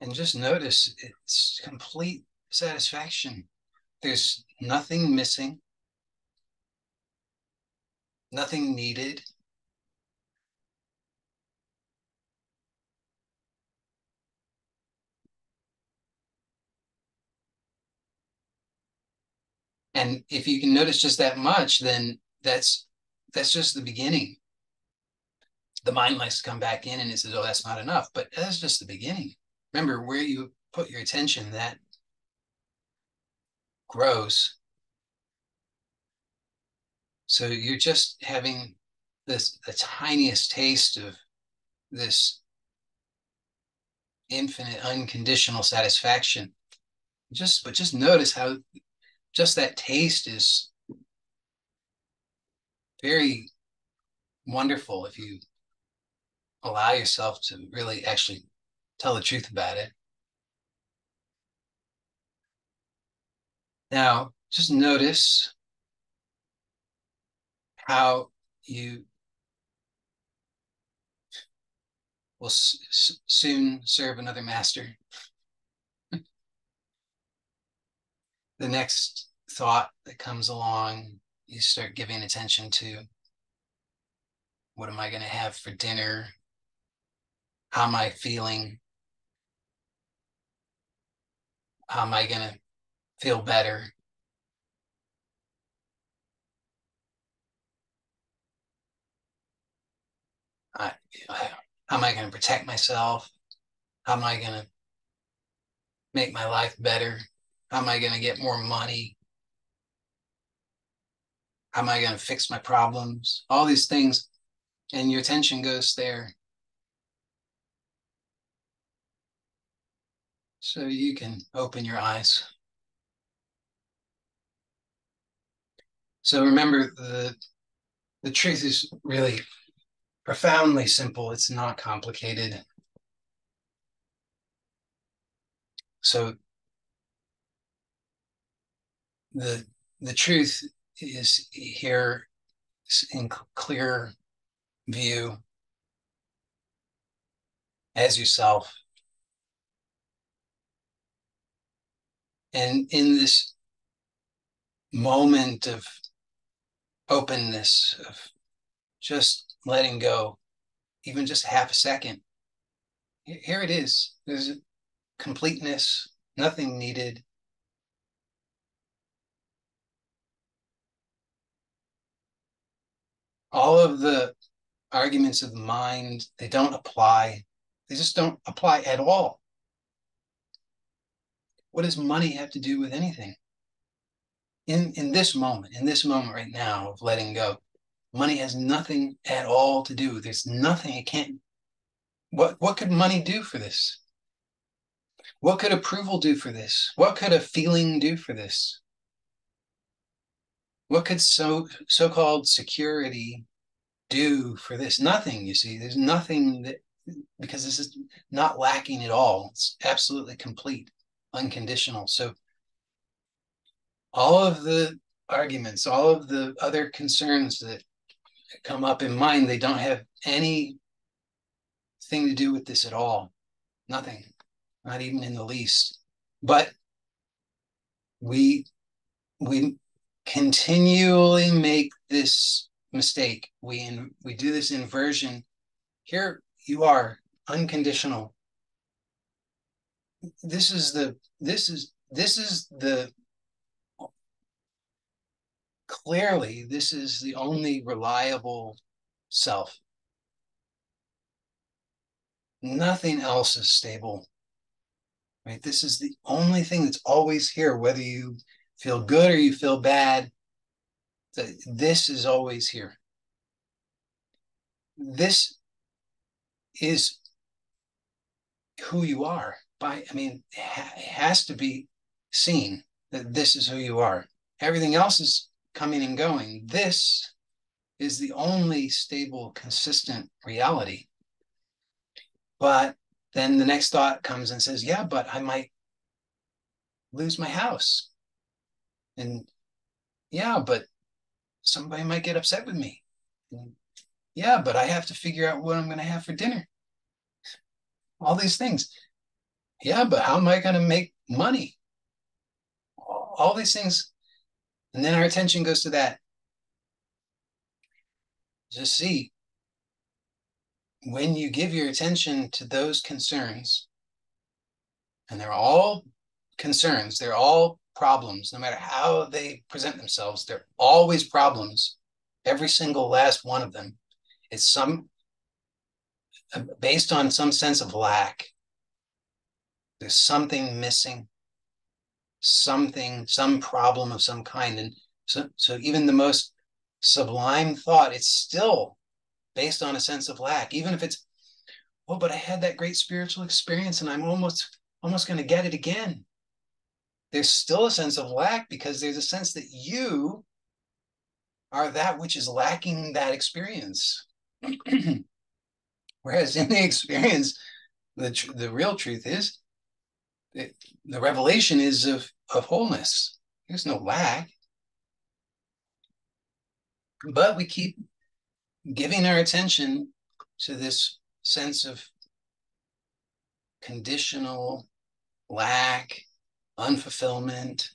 And just notice it's complete satisfaction. There's nothing missing, nothing needed. And if you can notice just that much, then that's just the beginning. The mind likes to come back in and it says, oh, that's not enough. But that's just the beginning. Remember, where you put your attention, that grows. So you're just having the tiniest taste of this infinite unconditional satisfaction. But just notice how just that taste is very wonderful if you allow yourself to really actually tell the truth about it. Now, just notice how you will soon serve another master. The next thought that comes along, you start giving attention to, what am I going to have for dinner? How am I feeling? How am I going to feel better? I, how am I going to protect myself? How am I going to make my life better? How am I going to get more money? How am I going to fix my problems? All these things. And your attention goes there. So you can open your eyes. So remember, the truth is really profoundly simple. It's not complicated. So the the truth is here in clear view as yourself. And in this moment of openness, of just letting go, even just half a second, here it is. There's completeness, nothing needed. All of the arguments of the mind, they don't apply. They just don't apply at all. What does money have to do with anything? In this moment right now of letting go, money has nothing at all to do. There's nothing. It can't. What could money do for this? What could approval do for this? What could a feeling do for this? What could so-called security do for this? Nothing, you see. There's nothing that, because this is not lacking at all. It's absolutely complete, unconditional. So all of the arguments, all of the other concerns that come up in mind, they don't have anything to do with this at all. Nothing, not even in the least. But we continually make this mistake. We do this inversion. Here you are, unconditional. This is the clearly, this is the only reliable self. Nothing else is stable, right? This is the only thing that's always here, whether you feel good or you feel bad. This is always here. This is who you are. It has to be seen that this is who you are. Everything else is coming and going. This is the only stable, consistent reality. But then the next thought comes and says, yeah, but I might lose my house. And yeah, but somebody might get upset with me. And yeah, but I have to figure out what I'm going to have for dinner. All these things. Yeah, but how am I going to make money? All these things. And then our attention goes to that. Just see, when you give your attention to those concerns, and they're all concerns, they're all problems, no matter how they present themselves, they're always problems. Every single last one of them is based on some sense of lack. There's something missing, some problem of some kind. And so even the most sublime thought, it's still based on a sense of lack, even if it's, oh, but I had that great spiritual experience and I'm almost going to get it again. There's still a sense of lack because there's a sense that you are that which is lacking that experience. Whereas in the experience, the real truth is, the revelation is of wholeness. There's no lack. But we keep giving our attention to this sense of conditional lack, unfulfillment,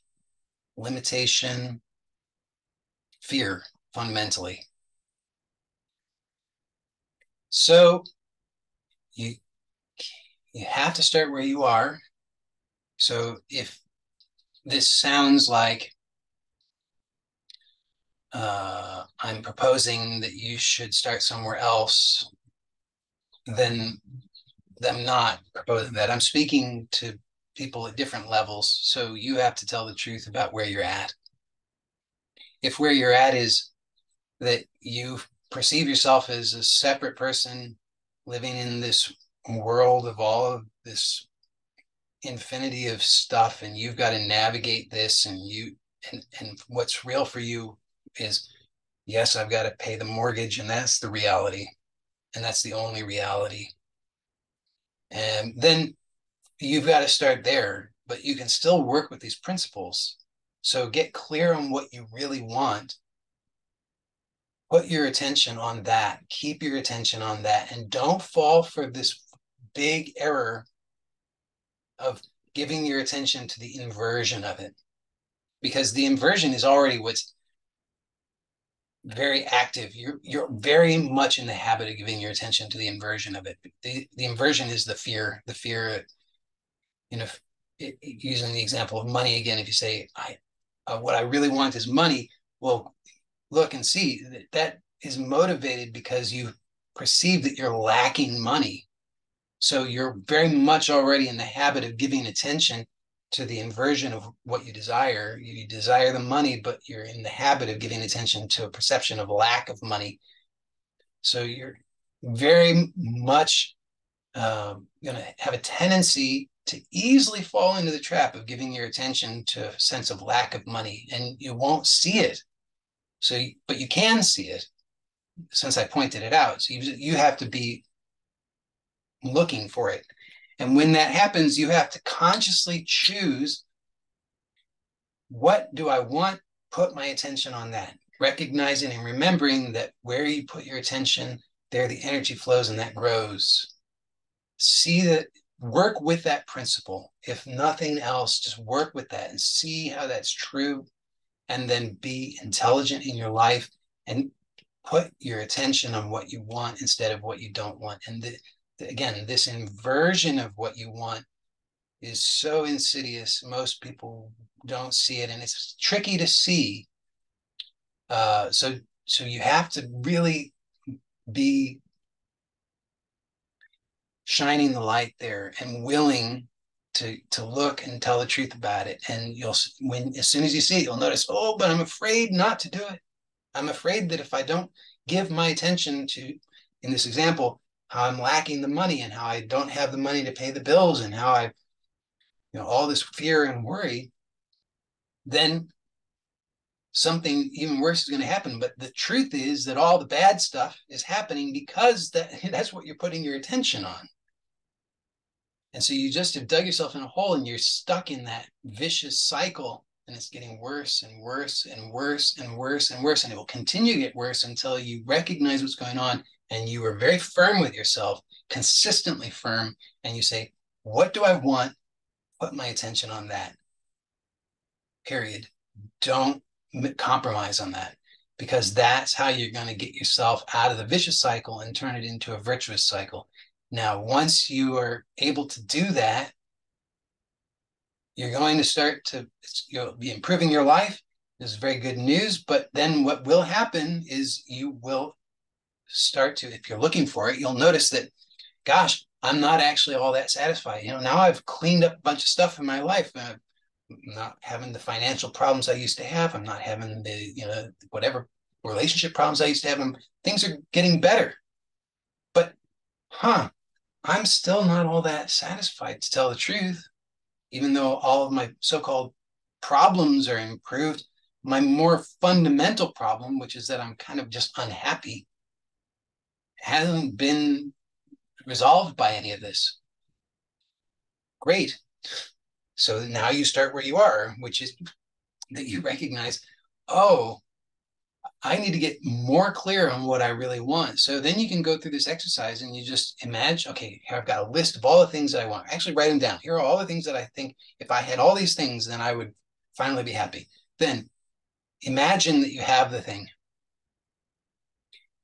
limitation, fear, fundamentally. So you have to start where you are. So if this sounds like I'm proposing that you should start somewhere else, then I'm not proposing that. I'm speaking to people at different levels. So you have to tell the truth about where you're at. If where you're at is that you perceive yourself as a separate person living in this world of all of this infinity of stuff, and you've got to navigate this, and what's real for you is, yes, I've got to pay the mortgage, and that's the reality, and that's the only reality. And then you've got to start there, but you can still work with these principles. So get clear on what you really want. Put your attention on that. Keep your attention on that. And don't fall for this big error of giving your attention to the inversion of it. Because the inversion is already what's very active. You're very much in the habit of giving your attention to the inversion of it. The inversion is the fear, using the example of money again, if you say, what I really want is money, well, look and see that is motivated because you perceive that you're lacking money. So you're very much already in the habit of giving attention to the inversion of what you desire. You desire the money, but you're in the habit of giving attention to a perception of lack of money. So you're very much going to have a tendency to easily fall into the trap of giving your attention to a sense of lack of money, and you won't see it. So, but you can see it since I pointed it out. So you have to be looking for it. And when that happens, you have to consciously choose, what do I want? Put my attention on that. Recognizing and remembering that where you put your attention, there the energy flows and that grows. See that, work with that principle. If nothing else, just work with that and see how that's true. And then be intelligent in your life and put your attention on what you want instead of what you don't want. And again, this inversion of what you want is so insidious. Most people don't see it, and it's tricky to see. So you have to really be shining the light there and willing to look and tell the truth about it. And as soon as you see it, you'll notice, oh, but I'm afraid not to do it. I'm afraid that if I don't give my attention to, in this example, how I'm lacking the money and how I don't have the money to pay the bills and how I, all this fear and worry, then something even worse is going to happen. But the truth is that all the bad stuff is happening because that's what you're putting your attention on. And so you just have dug yourself in a hole and you're stuck in that vicious cycle, and it's getting worse and worse and worse and worse and worse. And it will continue to get worse until you recognize what's going on and you are very firm with yourself, consistently firm. And you say, what do I want? Put my attention on that. Period. Don't compromise on that, because that's how you're going to get yourself out of the vicious cycle and turn it into a virtuous cycle. Now, once you are able to do that, you're going to start to, you'll be improving your life. This is very good news. But then what will happen is you will start to, if you're looking for it, you'll notice that, gosh, I'm not actually all that satisfied. Now I've cleaned up a bunch of stuff in my life. I'm not having the financial problems I used to have. I'm not having the, whatever relationship problems I used to have. Things are getting better. But, I'm still not all that satisfied, to tell the truth. Even though all of my so-called problems are improved, my more fundamental problem, which is that I'm kind of just unhappy, hasn't been resolved by any of this. Great. So now you start where you are, which is that you recognize, oh, I need to get more clear on what I really want. So then you can go through this exercise and you just imagine, okay, here I've got a list of all the things that I want. Actually write them down. Here are all the things that I think if I had all these things, then I would finally be happy. Then imagine that you have the thing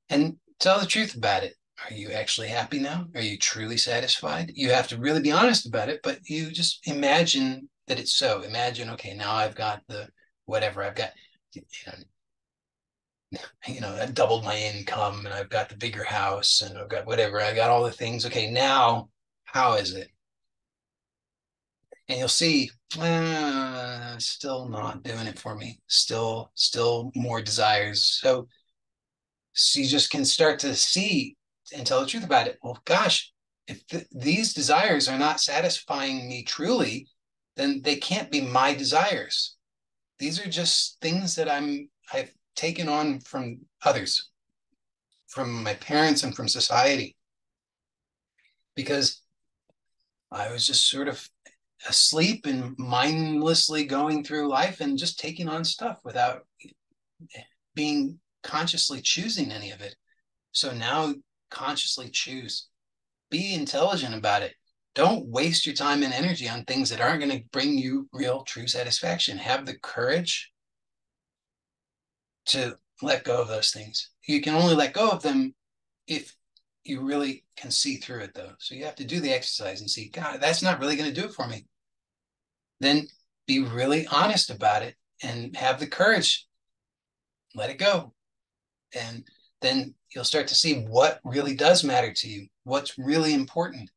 and tell the truth about it. Are you actually happy now? Are you truly satisfied? You have to really be honest about it, but you just imagine that it's so. Imagine, okay, now I've got the whatever I've got, I doubled my income and I've got the bigger house and I've got whatever, I got all the things. Okay, now how is it? And you'll see, still not doing it for me. Still more desires. So you just can start to see and tell the truth about it. Well, gosh, if these desires are not satisfying me truly, then they can't be my desires. These are just things that I've taken on from others, from my parents and from society, because I was just sort of asleep and mindlessly going through life and just taking on stuff without being consciously choosing any of it. So now consciously choose. Be intelligent about it. Don't waste your time and energy on things that aren't going to bring you real, true satisfaction. Have the courage to let go of those things. You can only let go of them if you really can see through it, though. So you have to do the exercise and see, God, that's not really going to do it for me. Then be really honest about it and have the courage. Let it go. And then you'll start to see what really does matter to you, what's really important.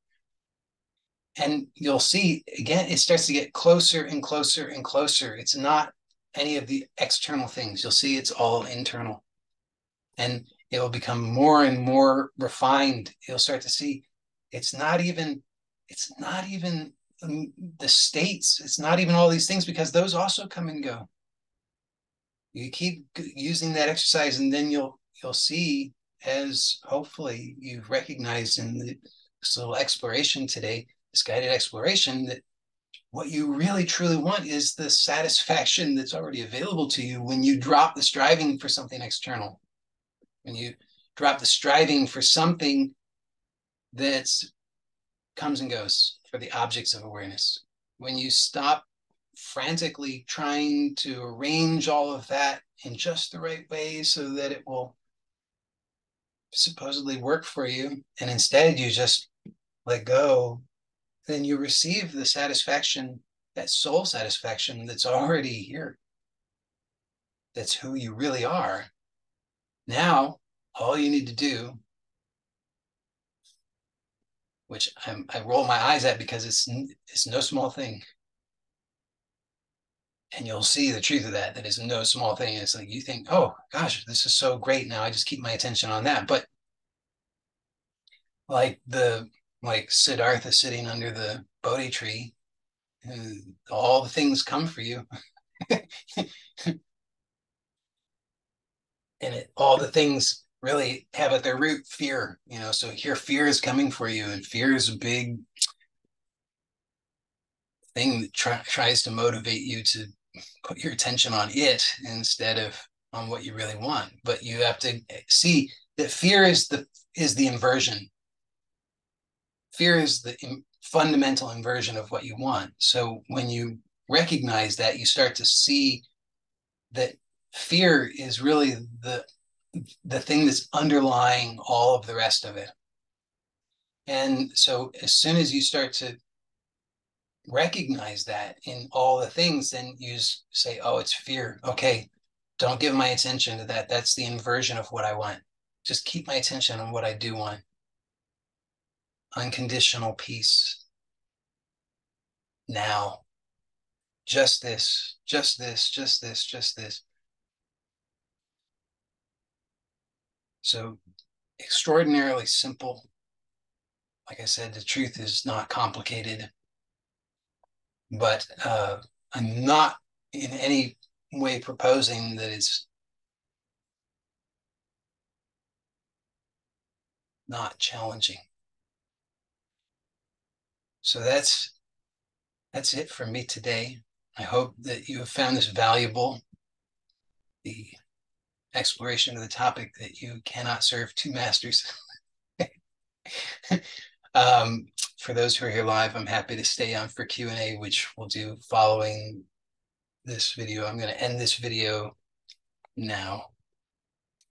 And you'll see, again, it starts to get closer and closer and closer. It's not any of the external things. You'll see it's all internal. And it will become more and more refined. You'll start to see it's not even the states. It's not even all these things, because those also come and go. You keep using that exercise, and then you'll see, as hopefully you've recognized in this little exploration today, this guided exploration, that what you really truly want is the satisfaction that's already available to you when you drop the striving for something external, when you drop the striving for something that comes and goes, for the objects of awareness. When you stop frantically trying to arrange all of that in just the right way so that it will supposedly work for you, and instead you just let go, then you receive the satisfaction, that soul satisfaction that's already here. That's who you really are. Now, all you need to do, which I roll my eyes at because it's no small thing. And you'll see the truth of that, that is no small thing. It's like you think, oh gosh, this is so great. Now I just keep my attention on that. But like Siddhartha sitting under the Bodhi tree, all the things come for you. And all the things really have at their root fear, so here fear is coming for you, and fear is a big thing that tries to motivate you to put your attention on it instead of on what you really want. But you have to see that fear is the inversion. Fear is the fundamental inversion of what you want. So when you recognize that, you start to see that fear is really the thing that's underlying all of the rest of it. And so as soon as you start to recognize that in all the things, then you say, oh, it's fear. Okay, don't give my attention to that. That's the inversion of what I want. Just keep my attention on what I do want. Unconditional peace. Now. Just this, just this, just this, just this. So extraordinarily simple. Like I said, the truth is not complicated, but I'm not in any way proposing that it's not challenging. So that's it for me today. I hope that you have found this valuable, the exploration of the topic that you cannot serve two masters. For those who are here live, I'm happy to stay on for Q&A, which we'll do following this video. I'm going to end this video now.